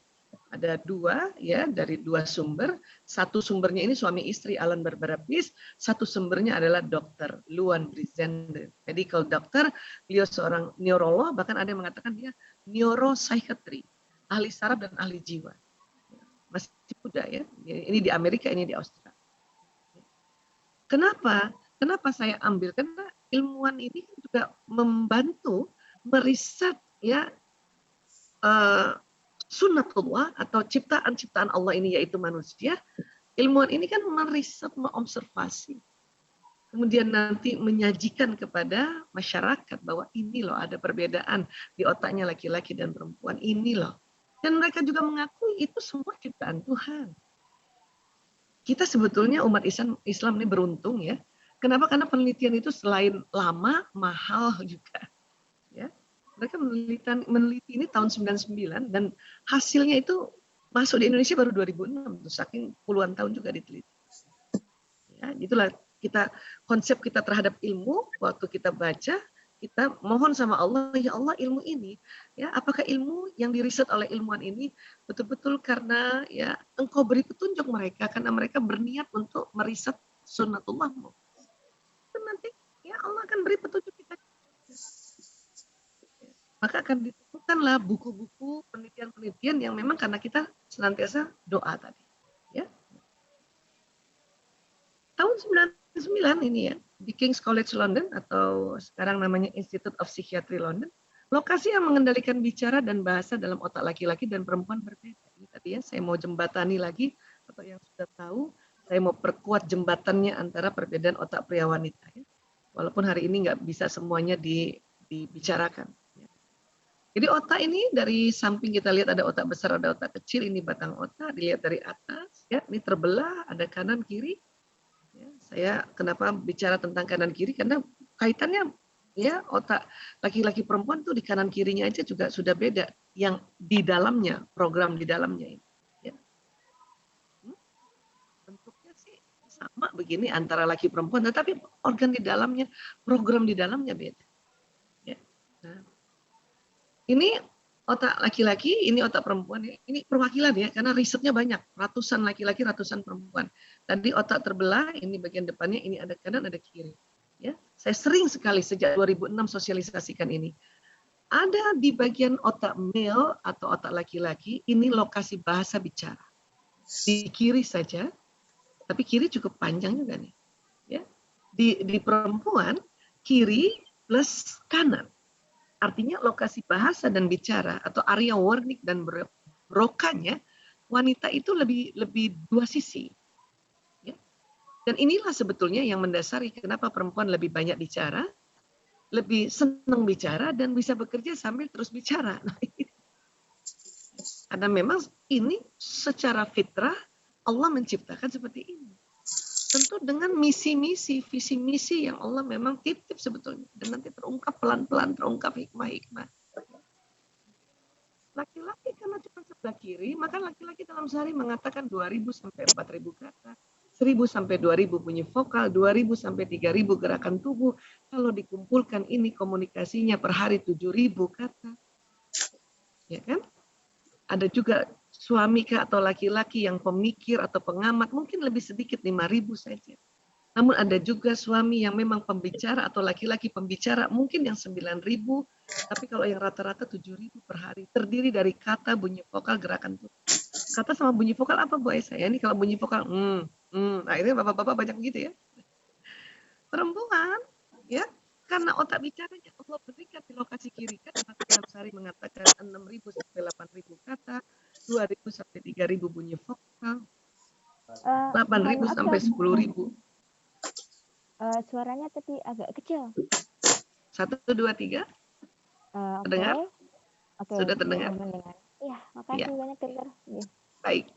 Ada 2 ya, dari 2 sumber. Satu sumbernya ini suami istri Alan Barbara Pease, satu sumbernya adalah Dr. Luan Brizende, medical doctor. Beliau seorang neurolog, bahkan ada yang mengatakan dia neuropsychiatry, ahli saraf dan ahli jiwa. Masih muda ya. Ini di Amerika, ini di Australia. Kenapa? Kenapa saya ambil? Karena ilmuwan ini juga membantu meriset ya sunnatullah atau ciptaan-ciptaan Allah ini yaitu manusia. Ilmuwan ini kan meriset, mengobservasi. Kemudian nanti menyajikan kepada masyarakat bahwa ini loh ada perbedaan di otaknya laki-laki dan perempuan. Ini loh. Dan mereka juga mengakui itu semua ciptaan Tuhan. Kita sebetulnya umat Islam ini beruntung ya. Kenapa? Karena penelitian itu selain lama, mahal juga. Ya. Mereka meneliti ini tahun 99 dan hasilnya itu masuk di Indonesia baru 2006, saking puluhan tahun juga diteliti. Ya, itulah konsep kita terhadap ilmu waktu kita baca, kita mohon sama Allah, ya Allah ilmu ini, ya apakah ilmu yang diriset oleh ilmuwan ini betul-betul karena ya Engkau beri petunjuk mereka karena mereka berniat untuk meriset sunnatullahmu. Dan nanti ya Allah akan beri petunjuk kita. Maka akan ditemukanlah buku-buku penelitian-penelitian yang memang karena kita senantiasa doa tadi. Ya. Tahun 99 ini ya, di King's College London atau sekarang namanya Institute of Psychiatry London, lokasi yang mengendalikan bicara dan bahasa dalam otak laki-laki dan perempuan berbeda. Ini tadi ya, saya mau jembatani lagi, atau yang sudah tahu, saya mau perkuat jembatannya antara perbedaan otak pria wanita. Ya. Walaupun hari ini nggak bisa semuanya dibicarakan. Jadi otak ini dari samping kita lihat ada otak besar, ada otak kecil, ini batang otak, dilihat dari atas, ya ini terbelah, ada kanan kiri. Ya, saya kenapa bicara tentang kanan kiri karena kaitannya ya otak laki-laki perempuan tuh di kanan kirinya aja juga sudah beda yang di dalamnya, program di dalamnya ini. Ya. Bentuknya sih sama begini antara laki perempuan, tetapi organ di dalamnya, program di dalamnya beda. Ya. Nah. Ini otak laki-laki, ini otak perempuan. Ini perwakilan ya, karena risetnya banyak. Ratusan laki-laki, ratusan perempuan. Tadi otak terbelah, ini bagian depannya, ini ada kanan, ada kiri. Ya, saya sering sekali sejak 2006 sosialisasikan ini. Ada di bagian otak male atau otak laki-laki, ini lokasi bahasa bicara. Di kiri saja, tapi kiri cukup panjang juga nih. Ya, di perempuan, kiri plus kanan. Artinya lokasi bahasa dan bicara atau area warnik dan brokanya wanita itu lebih dua sisi. Ya. Dan inilah sebetulnya yang mendasari kenapa perempuan lebih banyak bicara, lebih senang bicara dan bisa bekerja sambil terus bicara. Karena memang ini secara fitrah Allah menciptakan seperti ini. tentu dengan misi-misi, visi-misi yang Allah memang titip sebetulnya. Dan nanti terungkap pelan-pelan, terungkap hikmah-hikmah. Laki-laki karena cuma sebelah kiri, maka laki-laki dalam sehari mengatakan 2.000 sampai 4.000 kata. 1.000 sampai 2.000 bunyi vokal, 2.000 sampai 3.000 gerakan tubuh. Kalau dikumpulkan ini komunikasinya per hari 7.000 kata. Ya kan? Ada juga suami atau laki-laki yang pemikir atau pengamat, mungkin lebih sedikit 5.000 saja. Namun ada juga suami yang memang pembicara atau laki-laki pembicara mungkin yang 9.000, tapi kalau yang rata-rata 7.000 per hari. Terdiri dari kata, bunyi vokal, gerakan tubuh. Kata sama bunyi vokal apa Bu Aisyah? Ya, ini kalau bunyi vokal, nah ini bapak-bapak banyak begitu ya. Perempuan, ya, karena otak bicaranya Allah berikan di lokasi kiri kan, maka dalam sehari mengatakan 6.000 sampai 8.000 kata, 2.000 sampai 3.000 bunyi vokal, 8.000 sampai 10.000. Suaranya tadi agak kecil. 1, 2, 3. Terdengar? Oke. Sudah terdengar? Iya, makasih banyak dokter. Baik.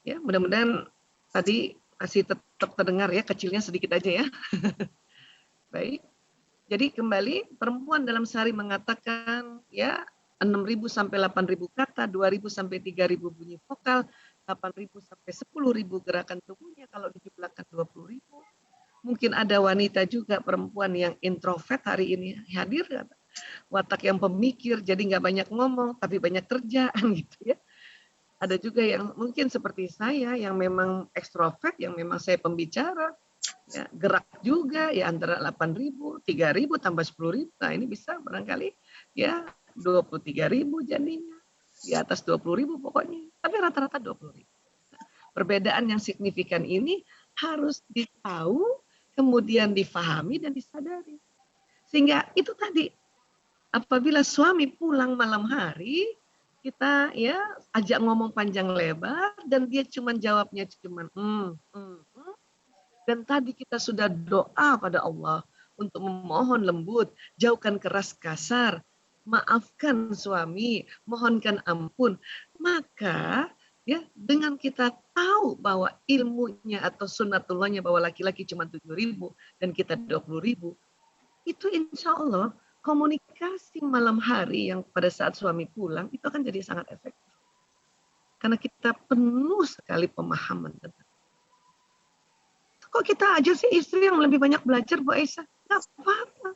Ya, mudah-mudahan tadi masih tetap terdengar ya, kecilnya sedikit aja ya. Baik. Jadi kembali, perempuan dalam sehari mengatakan ya 6.000 sampai 8.000 kata, 2.000 sampai 3.000 bunyi vokal, 8.000 sampai 10.000 gerakan tubuhnya, kalau dijumlahkan 20.000. Mungkin ada wanita juga perempuan yang introvert hari ini hadir, watak yang pemikir, jadi nggak banyak ngomong, tapi banyak kerjaan gitu ya. Ada juga yang mungkin seperti saya, yang memang ekstrovert, yang memang saya pembicara, ya, gerak juga, ya antara 8.000, 3.000 tambah 10.000, nah ini bisa barangkali ya 23.000 jadinya, di atas 20.000 pokoknya, tapi rata-rata 20.000. Perbedaan yang signifikan ini harus ditahu, kemudian difahami dan disadari. Sehingga itu tadi, apabila suami pulang malam hari, kita ya ajak ngomong panjang lebar dan dia cuma jawabnya dan tadi kita sudah doa pada Allah untuk memohon lembut, jauhkan keras kasar, maafkan suami, mohonkan ampun, maka ya dengan kita tahu bahwa ilmunya atau sunnatullahnya bahwa laki-laki cuma 7.000 dan kita 20.000, itu insya Allah komunikasi malam hari yang pada saat suami pulang itu akan jadi sangat efektif. Karena kita penuh sekali pemahaman tentang. Kok kita aja sih istri yang lebih banyak belajar, Bu Aisyah? Nggak apa-apa.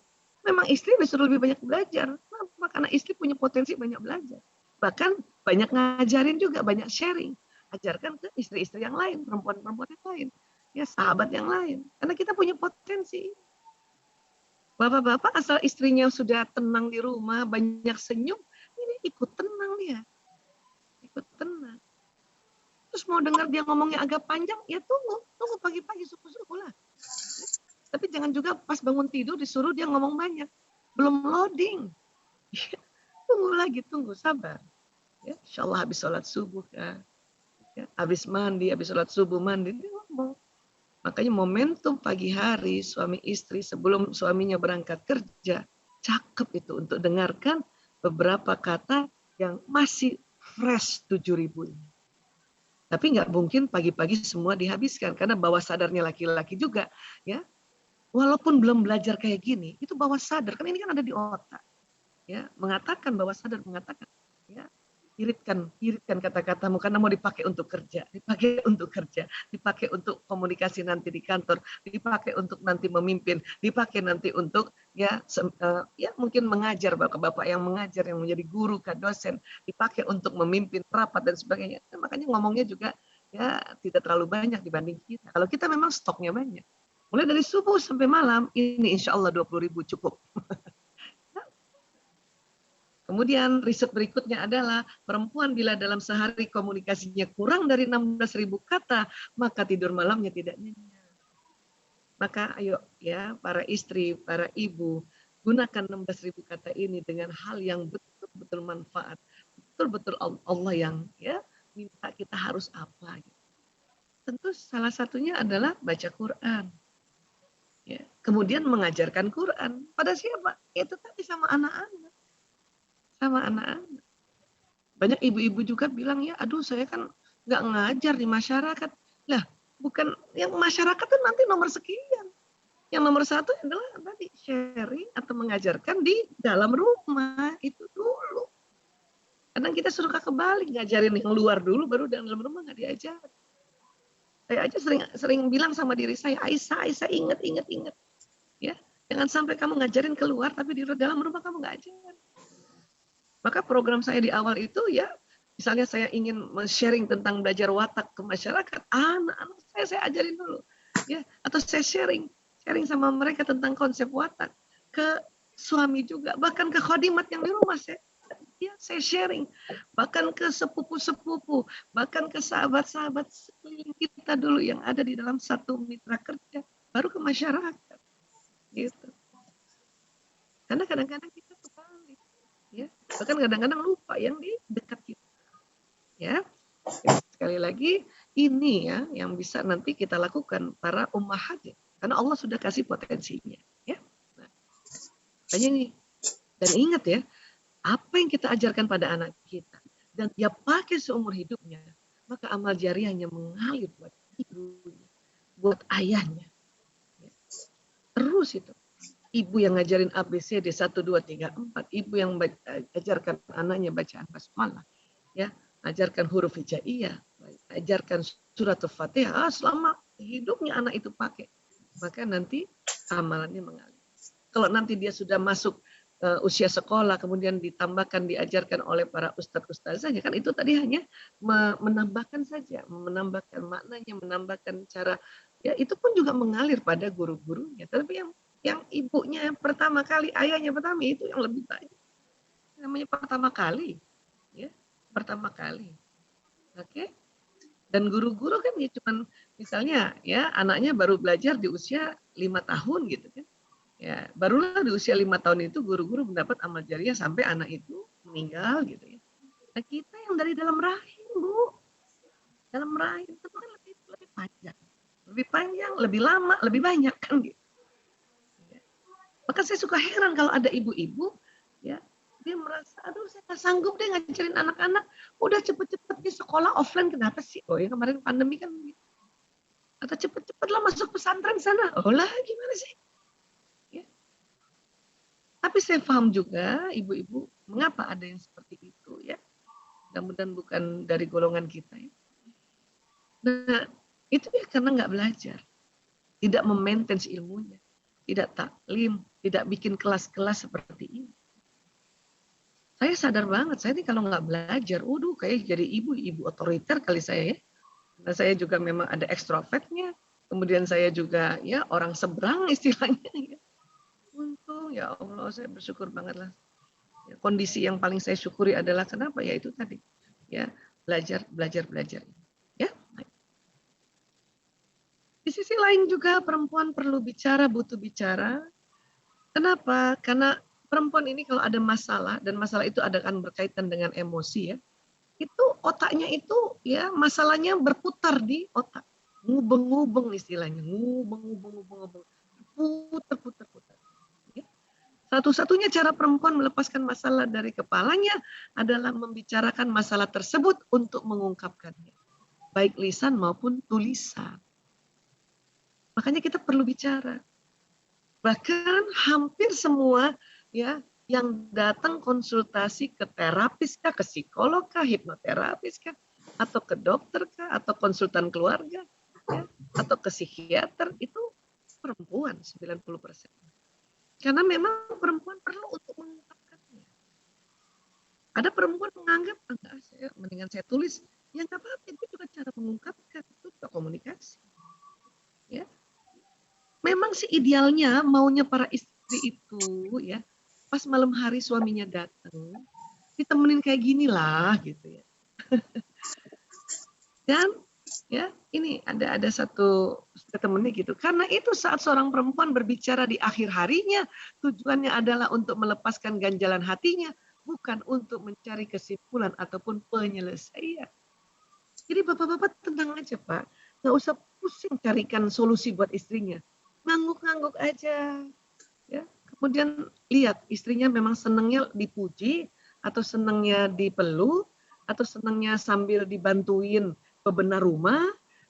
Memang istri disuruh lebih banyak belajar. Kenapa? Karena istri punya potensi banyak belajar. Bahkan banyak ngajarin juga, banyak sharing. Ajarkan ke istri-istri yang lain, perempuan-perempuan yang lain. Ya, sahabat yang lain. Karena kita punya potensi. Bapak-bapak asal istrinya sudah tenang di rumah, banyak senyum, ini ikut tenang dia. Ikut tenang. Terus mau dengar dia ngomongnya agak panjang, ya tunggu pagi-pagi, subuh-subuh lah. Tapi jangan juga pas bangun tidur disuruh dia ngomong banyak. Belum loading. Tunggu, sabar. Ya, insya Allah habis sholat subuh, ya, habis mandi, habis sholat subuh mandi, dia ngomong. Makanya momentum pagi hari suami istri sebelum suaminya berangkat kerja, cakep itu untuk dengarkan beberapa kata yang masih fresh 7.000 ini. Tapi nggak mungkin pagi-pagi semua dihabiskan karena bawah sadarnya laki-laki juga, ya. Walaupun belum belajar kayak gini, itu bawah sadar kan ini kan ada di otak, ya. Mengatakan bawah sadar mengatakan, ya. Iritkan kata-katamu karena mau dipakai untuk kerja, dipakai untuk komunikasi nanti di kantor, dipakai untuk nanti memimpin, dipakai nanti untuk ya mungkin mengajar, bapak-bapak yang mengajar, yang menjadi guru, dosen, dipakai untuk memimpin rapat dan sebagainya. Makanya ngomongnya juga ya tidak terlalu banyak dibanding kita. Kalau kita memang stoknya banyak. Mulai dari subuh sampai malam, ini insya Allah 20.000 cukup. Kemudian riset berikutnya adalah perempuan bila dalam sehari komunikasinya kurang dari 16.000 kata, maka tidur malamnya tidak nyenyak. Maka ayo ya para istri, para ibu, gunakan 16.000 kata ini dengan hal yang betul-betul manfaat. Betul-betul Allah yang ya minta kita harus apa. Tentu salah satunya adalah baca Quran. Ya. Kemudian mengajarkan Quran. Pada siapa? Itu tadi sama anak-anak. Banyak ibu-ibu juga bilang, ya aduh saya kan nggak ngajar di masyarakat. Lah, bukan yang masyarakat tuh nanti nomor sekian. Yang nomor satu adalah tadi sharing atau mengajarkan di dalam rumah itu dulu. Kadang kita suruh kebalik, ngajarin yang luar dulu, baru dalam rumah nggak diajar. Saya aja sering bilang sama diri saya, Aisyah, ingat. Ya, jangan sampai kamu ngajarin keluar, tapi di dalam rumah kamu nggak ajar. Maka program saya di awal itu ya, misalnya saya ingin sharing tentang belajar watak ke masyarakat, anak-anak saya ajarin dulu. Ya, atau saya sharing sama mereka tentang konsep watak. Ke suami juga, bahkan ke khodimat yang di rumah saya sharing, bahkan ke sepupu-sepupu, bahkan ke sahabat-sahabat sekeliling kita dulu yang ada di dalam satu mitra kerja, baru ke masyarakat, gitu. Karena kadang-kadang kita kebalik, ya, bahkan kadang-kadang lupa yang di dekat kita, ya. Sekali lagi, ini ya yang bisa nanti kita lakukan para ummahat, ya. Karena Allah sudah kasih potensinya, ya. Nah, hanya nih, dan ingat ya, apa yang kita ajarkan pada anak kita dan dia pakai seumur hidupnya, maka amal jariahnya mengalir buat ibunya, buat ayahnya. Terus itu. Ibu yang ngajarin ABCD 1 2 3 4, ibu yang ajarkan anaknya bacaan basmalah, ya, ajarkan huruf hijaiyah, ajarkan surat Al-Fatihah, selama hidupnya anak itu pakai, maka nanti amalannya mengalir. Kalau nanti dia sudah masuk usia sekolah, kemudian ditambahkan, diajarkan oleh para ustadz-ustazahnya, kan itu tadi hanya menambahkan saja, menambahkan maknanya, menambahkan cara, ya itu pun juga mengalir pada guru-gurunya. Tapi yang ibunya pertama kali, ayahnya pertama, itu yang lebih banyak. Namanya pertama kali, ya, pertama kali. Oke? Dan guru-guru kan ya cuman misalnya ya anaknya baru belajar di usia 5 tahun gitu kan. Ya, barulah di usia 5 tahun itu guru-guru mendapat amal jariah sampai anak itu meninggal gitu ya. Nah, kita yang dari dalam rahim, Bu. Dalam rahim itu kan lebih panjang. Lebih panjang, lebih lama, lebih banyak kan gitu. Ya. Maka saya suka heran kalau ada ibu-ibu ya, dia merasa, aduh saya nggak sanggup deh ngajarin anak-anak, udah cepet-cepet di sekolah offline, kenapa sih? Oh ya kemarin pandemi kan gitu. Atau cepet-cepetlah masuk pesantren sana. Oh lah gimana sih? Tapi saya paham juga ibu-ibu mengapa ada yang seperti itu ya. Mudah-mudahan bukan dari golongan kita ya. Nah, itu ya karena nggak belajar. Tidak memaintain ilmunya. Tidak taklim, tidak bikin kelas-kelas seperti ini. Saya sadar banget, saya ini kalau nggak belajar, kayak jadi ibu otoriter kali saya ya. Nah, saya juga memang ada ekstrovertnya. Kemudian saya juga ya orang seberang istilahnya ya. Untung ya Allah, saya bersyukur banget lah. Ya, kondisi yang paling saya syukuri adalah kenapa? Ya itu tadi. Ya, belajar. Ya. Di sisi lain juga perempuan perlu bicara, butuh bicara. Kenapa? Karena perempuan ini kalau ada masalah dan masalah itu akan berkaitan dengan emosi ya. Itu otaknya itu ya masalahnya berputar di otak. Ngubeng-ngubeng istilahnya, ngubeng. Putar. Satu-satunya cara perempuan melepaskan masalah dari kepalanya adalah membicarakan masalah tersebut untuk mengungkapkannya. Baik lisan maupun tulisan. Makanya kita perlu bicara. Bahkan hampir semua ya yang datang konsultasi ke terapis kah, ke psikolog kah, hipnoterapis kah, atau ke dokter kah, atau konsultan keluarga, ya, atau ke psikiater, itu perempuan 90%. Karena memang perempuan perlu untuk mengungkapkannya. Ada perempuan menganggap, mendingan saya tulis. Ya nggak apa-apa, itu juga cara mengungkapkan, itu juga komunikasi. Ya. Memang sih idealnya maunya para istri itu ya, pas malam hari suaminya datang, ditemenin kayak gini lah gitu ya. Dan ya ini ada satu temennya gitu, karena itu saat seorang perempuan berbicara di akhir harinya tujuannya adalah untuk melepaskan ganjalan hatinya, bukan untuk mencari kesimpulan ataupun penyelesaian. Jadi bapak-bapak tenang aja Pak, nggak usah pusing carikan solusi buat istrinya, ngangguk-ngangguk aja ya. Kemudian lihat istrinya memang senangnya dipuji atau senangnya dipeluk atau senangnya sambil dibantuin bebenah rumah,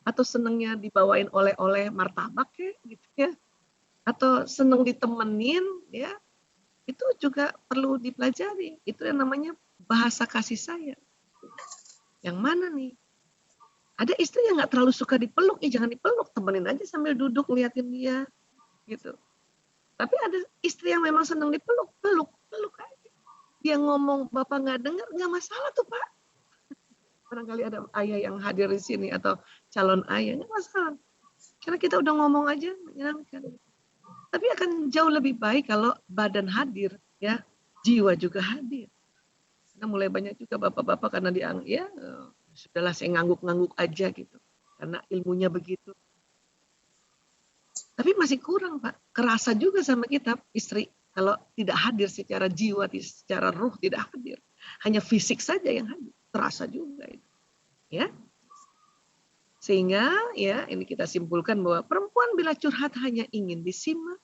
atau senengnya dibawain oleh-oleh martabak kayak gitu ya, atau seneng ditemenin ya, itu juga perlu dipelajari. Itu yang namanya bahasa kasih sayang. Yang mana nih? Ada istri yang nggak terlalu suka dipeluk, jangan dipeluk, temenin aja sambil duduk liatin dia, gitu. Tapi ada istri yang memang senang dipeluk, peluk aja. Dia ngomong bapak nggak dengar, nggak masalah tuh Pak. Barangkali ada ayah yang hadir di sini atau calon ayah, nggak masalah. Karena kita udah ngomong aja menyenangkan. Tapi akan jauh lebih baik kalau badan hadir, ya, jiwa juga hadir. Nah, mulai banyak juga bapak-bapak karena ya sudahlah saya ngangguk-ngangguk aja gitu. Karena ilmunya begitu. Tapi masih kurang, Pak. Kerasa juga sama kita, istri, kalau tidak hadir secara jiwa, secara ruh tidak hadir. Hanya fisik saja yang hadir. Terasa juga itu. Ya. Sehingga ya ini kita simpulkan bahwa perempuan bila curhat hanya ingin disimak.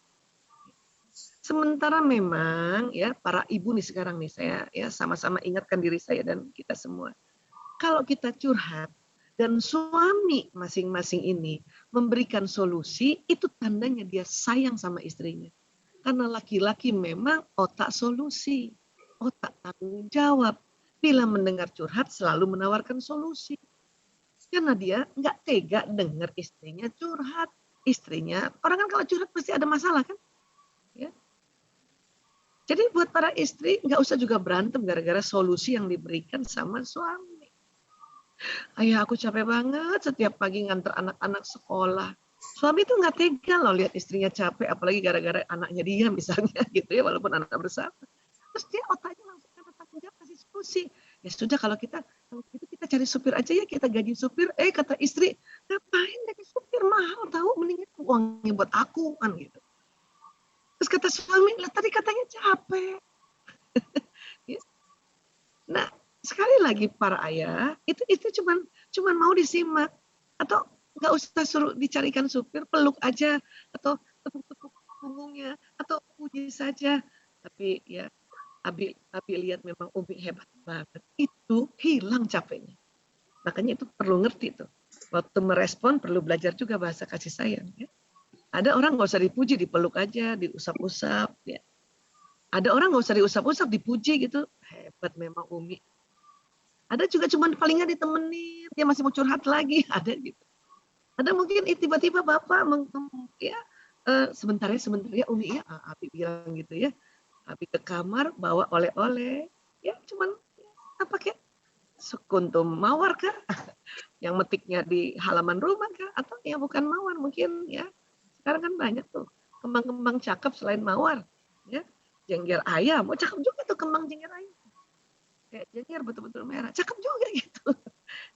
Sementara memang ya para ibu nih sekarang nih, saya ya sama-sama ingatkan diri saya dan kita semua. Kalau kita curhat dan suami masing-masing ini memberikan solusi, itu tandanya dia sayang sama istrinya. Karena laki-laki memang otak solusi, otak tanggung jawab. Bila mendengar curhat selalu menawarkan solusi. Karena dia nggak tega dengar istrinya curhat. Istrinya, orang kan kalau curhat pasti ada masalah kan? Ya. Jadi buat para istri nggak usah juga berantem gara-gara solusi yang diberikan sama suami. Ayah aku capek banget setiap pagi nganter anak-anak sekolah. Suami itu nggak tega loh lihat istrinya capek, apalagi gara-gara anaknya dia misalnya gitu ya, walaupun anak bersama. Terus dia otaknya langsung kata tanggung jawab kasih solusi. Ya sudah kalau itu kita cari supir aja ya, kita gaji supir. Kata istri, ngapain gaji supir mahal tahu, mendingan uangnya buat aku kan gitu. Terus kata suami, lah tadi katanya capek. Nah, sekali lagi para ayah, itu cuman mau disimak. Atau nggak usah suruh dicarikan supir, peluk aja. Atau tepuk-tepuk punggungnya. Atau puji saja. Tapi ya, Abi lihat memang Umi hebat banget. Itu hilang capeknya. Makanya itu perlu ngerti tuh. Waktu merespon perlu belajar juga bahasa kasih sayang. Ya. Ada orang nggak usah dipuji, dipeluk aja, diusap-usap. Ya. Ada orang nggak usah diusap-usap, dipuji gitu. Hebat memang Umi. Ada juga cuman palingnya ditemenin, dia masih mau curhat lagi. Ada gitu. Ada mungkin tiba-tiba bapak ya sebentar ya Umi ya, Abi bilang gitu ya. Abi ke kamar bawa oleh-oleh. Ya cuman apa kayak sekuntum mawar kah? Yang metiknya di halaman rumah kah? Atau ya bukan mawar mungkin ya. Sekarang kan banyak tuh kembang-kembang cakep selain mawar. Ya, jengger ayam. Oh cakep juga tuh kembang jengger ayam. Kayak jengger betul-betul merah. Cakep juga gitu.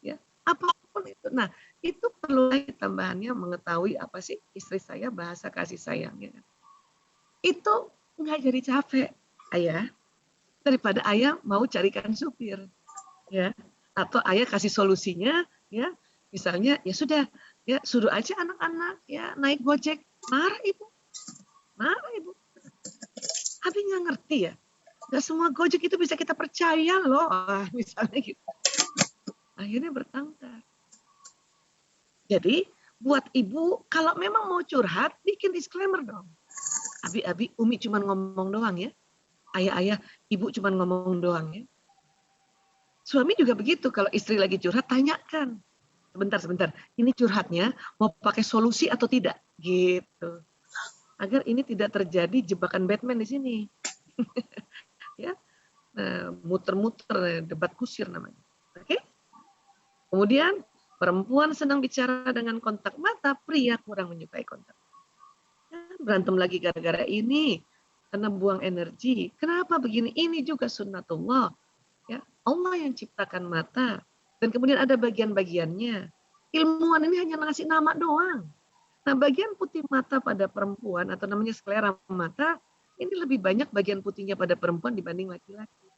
Ya, apapun itu. Nah, itu perlu lagi tambahannya mengetahui apa sih istri saya bahasa kasih sayangnya. Itu nggak jadi capek, ayah. Daripada ayah mau carikan supir. Ya, atau ayah kasih solusinya ya, misalnya ya sudah ya suruh aja anak-anak ya naik Gojek. Marah ibu Abi nggak ngerti ya, nggak semua Gojek itu bisa kita percaya loh, misalnya gitu, akhirnya bertengkar. Jadi buat ibu kalau memang mau curhat bikin disclaimer dong. Abi Umi cuma ngomong doang ya, ayah ibu cuma ngomong doang ya. Suami juga begitu, kalau istri lagi curhat, tanyakan. Sebentar, ini curhatnya mau pakai solusi atau tidak? Gitu. Agar ini tidak terjadi jebakan Batman di sini. Ya, nah, muter-muter, debat kusir namanya. Oke? Kemudian, perempuan senang bicara dengan kontak mata, pria kurang menyukai kontak. Berantem lagi gara-gara ini, karena buang energi. Kenapa begini? Ini juga sunnatullah. Ya, Allah yang ciptakan mata dan kemudian ada bagian-bagiannya. Ilmuwan ini hanya ngasih nama doang. Nah, bagian putih mata pada perempuan atau namanya sklera mata ini lebih banyak bagian putihnya pada perempuan dibanding laki-laki.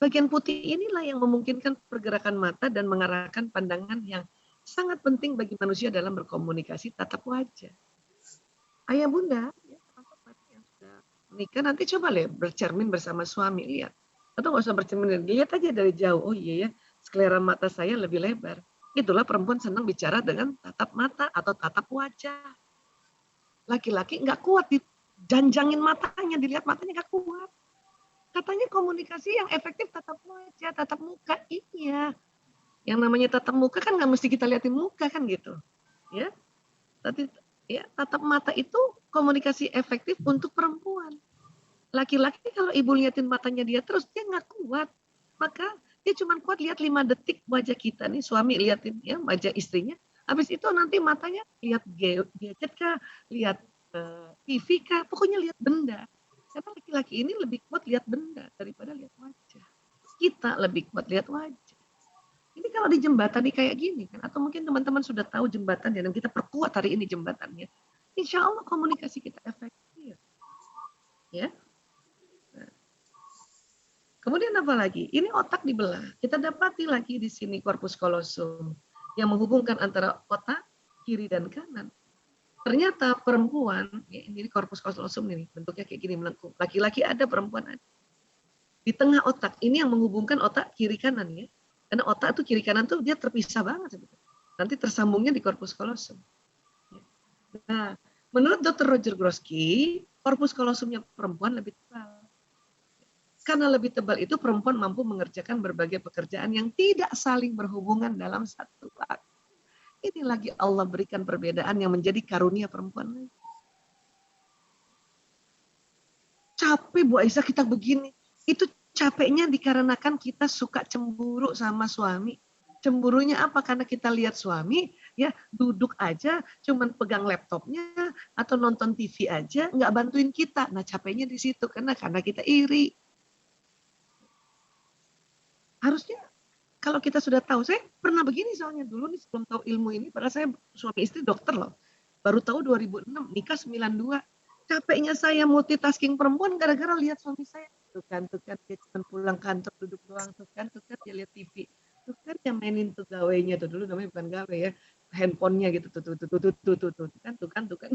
Bagian putih inilah yang memungkinkan pergerakan mata dan mengarahkan pandangan yang sangat penting bagi manusia dalam berkomunikasi tatap wajah. Ayah bunda, ya, yang sudah menikah nanti coba bercermin bersama suami, lihat. Atau nggak usah bercermin, lihat aja dari jauh. Oh iya ya, sklera mata saya lebih lebar. Itulah perempuan senang bicara dengan tatap mata atau tatap wajah. Laki-laki nggak kuat dijanjangin matanya, dilihat matanya nggak kuat. Katanya komunikasi yang efektif tatap wajah, tatap muka. Iya. Yang namanya tatap muka kan nggak mesti kita liatin muka kan gitu. Ya. Tapi ya tatap mata itu komunikasi efektif untuk perempuan. Laki-laki kalau ibu liatin matanya dia terus dia nggak kuat. Maka dia cuma kuat lihat 5 detik wajah kita nih, suami liatin ya wajah istrinya. Habis itu nanti matanya lihat gadget kah, lihat TV kah, pokoknya lihat benda. Karena laki-laki ini lebih kuat lihat benda daripada lihat wajah. Kita lebih kuat lihat wajah. Ini kalau di jembatan nih kayak gini kan, atau mungkin teman-teman sudah tahu jembatan dan kita perkuat hari ini jembatannya. Insya Allah komunikasi kita efektif. Ya. Kemudian apa lagi? Ini otak dibelah. Kita dapati lagi di sini corpus callosum yang menghubungkan antara otak kiri dan kanan. Ternyata perempuan, ya ini corpus callosum ini bentuknya kayak gini melengkung. Laki-laki ada, perempuan ada. Di tengah otak ini yang menghubungkan otak kiri kanan ya. Karena otak itu kiri kanan tuh dia terpisah banget sebetulnya. Nanti tersambungnya di corpus callosum. Nah, menurut Dr. Roger Grosky, corpus callosumnya perempuan lebih tebal. Karena lebih tebal itu perempuan mampu mengerjakan berbagai pekerjaan yang tidak saling berhubungan dalam satu waktu. Ini lagi Allah berikan perbedaan yang menjadi karunia perempuan. Capek Bu Aisyah kita begini. Itu capeknya dikarenakan kita suka cemburu sama suami. Cemburunya apa? Karena kita lihat suami ya duduk aja cuman pegang laptopnya atau nonton TV aja nggak bantuin kita. Nah capeknya di situ karena kita iri. Harusnya kalau kita sudah tahu, saya pernah begini soalnya dulu nih sebelum tahu ilmu ini, padahal saya suami istri dokter loh. Baru tahu 2006, nikah 92. Capeknya saya multitasking perempuan gara-gara lihat suami saya. Tuh kan, dia cuma pulang kantor duduk doang, tuh kan dia lihat TV. Tuh kan dia mainin tuh gawainya tuh dulu namanya bukan gawe ya, handphonenya gitu tuh kan.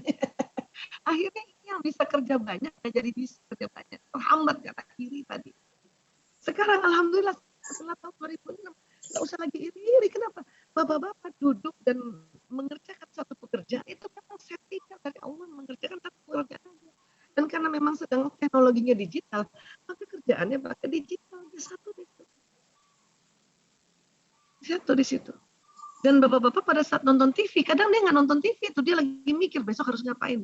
Akhirnya ini yang bisa kerja banyak, jadi bisa kerja banyak. Terhambat kata kiri tadi. Sekarang alhamdulillah setelah tahun 2006 nggak usah lagi iri-iri. Kenapa? Bapak-bapak duduk dan mengerjakan satu pekerjaan itu memang settingan dari Allah mengerjakan satu pekerjaan. Dan karena memang sedang teknologinya digital, maka kerjaannya pakai digital. Satu di situ. Dan bapak-bapak pada saat nonton TV, kadang dia nggak nonton TV, itu dia lagi mikir besok harus ngapain.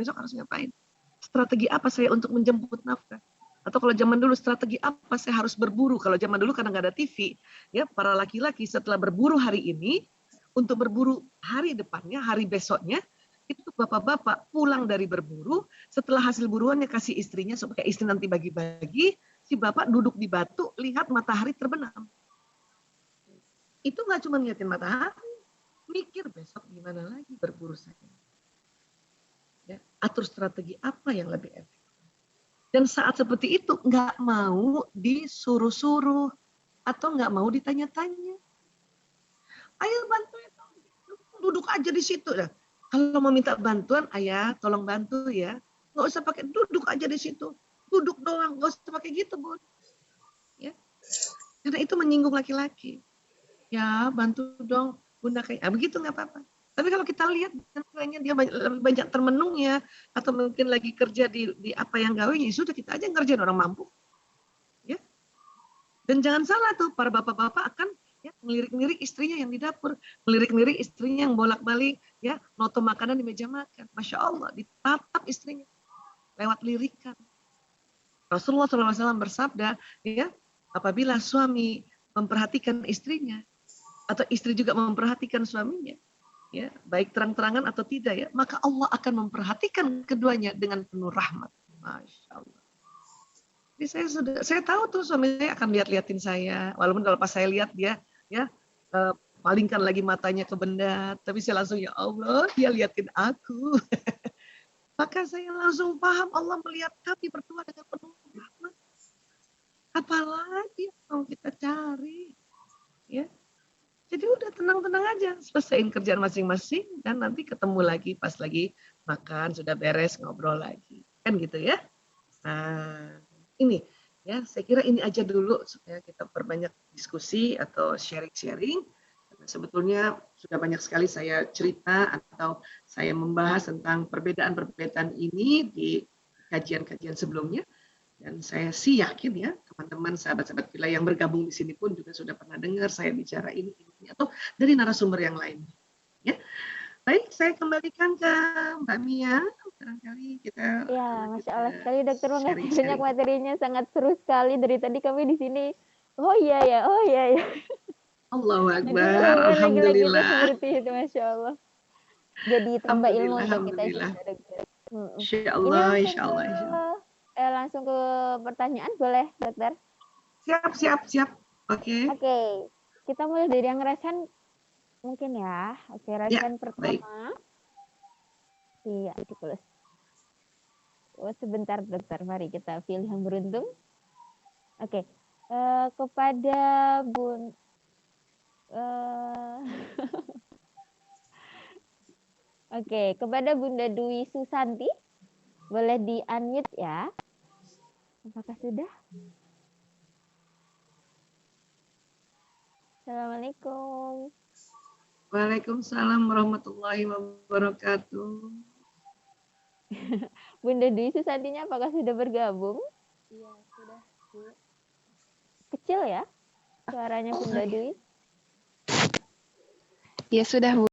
Strategi apa saya untuk menjemput nafkah? Atau kalau zaman dulu strategi apa saya harus berburu. Kalau zaman dulu karena nggak ada TV, ya para laki-laki setelah berburu hari ini, untuk berburu hari depannya, hari besoknya, itu bapak-bapak pulang dari berburu, setelah hasil buruannya kasih istrinya, supaya istri nanti bagi-bagi, si bapak duduk di batu, lihat matahari terbenam. Itu nggak cuma ngeliatin matahari, mikir besok gimana lagi berburu saya. Ya, atur strategi apa yang lebih efektif. Dan saat seperti itu nggak mau disuruh-suruh atau nggak mau ditanya-tanya. Ayo bantuin, duduk aja di situ. Nah, kalau mau minta bantuan, ayah tolong bantu ya. Nggak usah pakai duduk aja di situ. Duduk doang, nggak usah pakai gitu, Bun. Ya. Karena itu menyinggung laki-laki. Ya, bantu dong, Bunda kayak begitu nggak apa-apa. Tapi kalau kita lihat kayaknya dia banyak termenung ya, atau mungkin lagi kerja di apa yang gawe, ya sudah kita aja ngerjain orang mampu. Ya. Dan jangan salah tuh, para bapak-bapak akan ya ngelirik-ngelirik istrinya yang di dapur, ngelirik-ngelirik istrinya yang bolak-balik, ya noto makanan di meja makan. Masya Allah, ditatap istrinya lewat lirikan. Rasulullah SAW bersabda, ya apabila suami memperhatikan istrinya, atau istri juga memperhatikan suaminya, ya baik terang-terangan atau tidak ya, maka Allah akan memperhatikan keduanya dengan penuh rahmat. Masya Allah. Jadi saya tahu tuh suami saya akan lihat-liatin saya, walaupun kalau pas saya lihat dia ya palingkan lagi matanya ke benda, tapi saya langsung ya Allah dia liatin aku. Maka saya langsung paham Allah melihat kami berdua dengan penuh rahmat. Apalagi yang mau kita cari, ya. Jadi udah tenang-tenang aja, selesaiin kerjaan masing-masing dan nanti ketemu lagi pas lagi makan, sudah beres, ngobrol lagi. Kan gitu ya. Nah, ini ya, saya kira ini aja dulu supaya kita perbanyak diskusi atau sharing-sharing. sebetulnya sudah banyak sekali saya cerita atau saya membahas tentang perbedaan-perbedaan ini di kajian-kajian sebelumnya. Dan saya sih yakin ya, teman-teman, sahabat-sahabat Villa yang bergabung di sini pun juga sudah pernah dengar saya bicara ini atau dari narasumber yang lain. Ya. Baik, saya kembalikan ke Mbak Mia. Barangkali kita Ya, Masya Allah sekali dokter, makasih banyak sharing-sharing. materinya, sangat seru sekali dari tadi kami di sini. Oh iya ya, oh iya ya. Allahu Jadi Akbar, benar-benar lagi-lagi itu Alhamdulillah. seperti itu, Masya Allah. Jadi tambah ilmu Alhamdulillah, untuk kita Alhamdulillah. juga, dokter. Insya Ini Allah, langsung insya ke Allah, insya Allah. langsung ke pertanyaan boleh, dokter? Siap, siap, siap. Oke. Oke, kita mulai dari yang resen mungkin ya. Oke, resen Ya, baik. pertama. Iya, ditulis. Oh, sebentar, dokter. Mari kita pilih yang beruntung. Oke, kepada Bun. Oke, kepada Bunda Dwi Susanti, boleh di-unmute ya. Apakah sudah? Assalamualaikum. Waalaikumsalam warahmatullahi wabarakatuh. Bunda Dwi Susantinya apakah sudah bergabung? Iya, sudah, Bu. Kecil ya suaranya Bunda Dwi. Iya, sudah, Bu.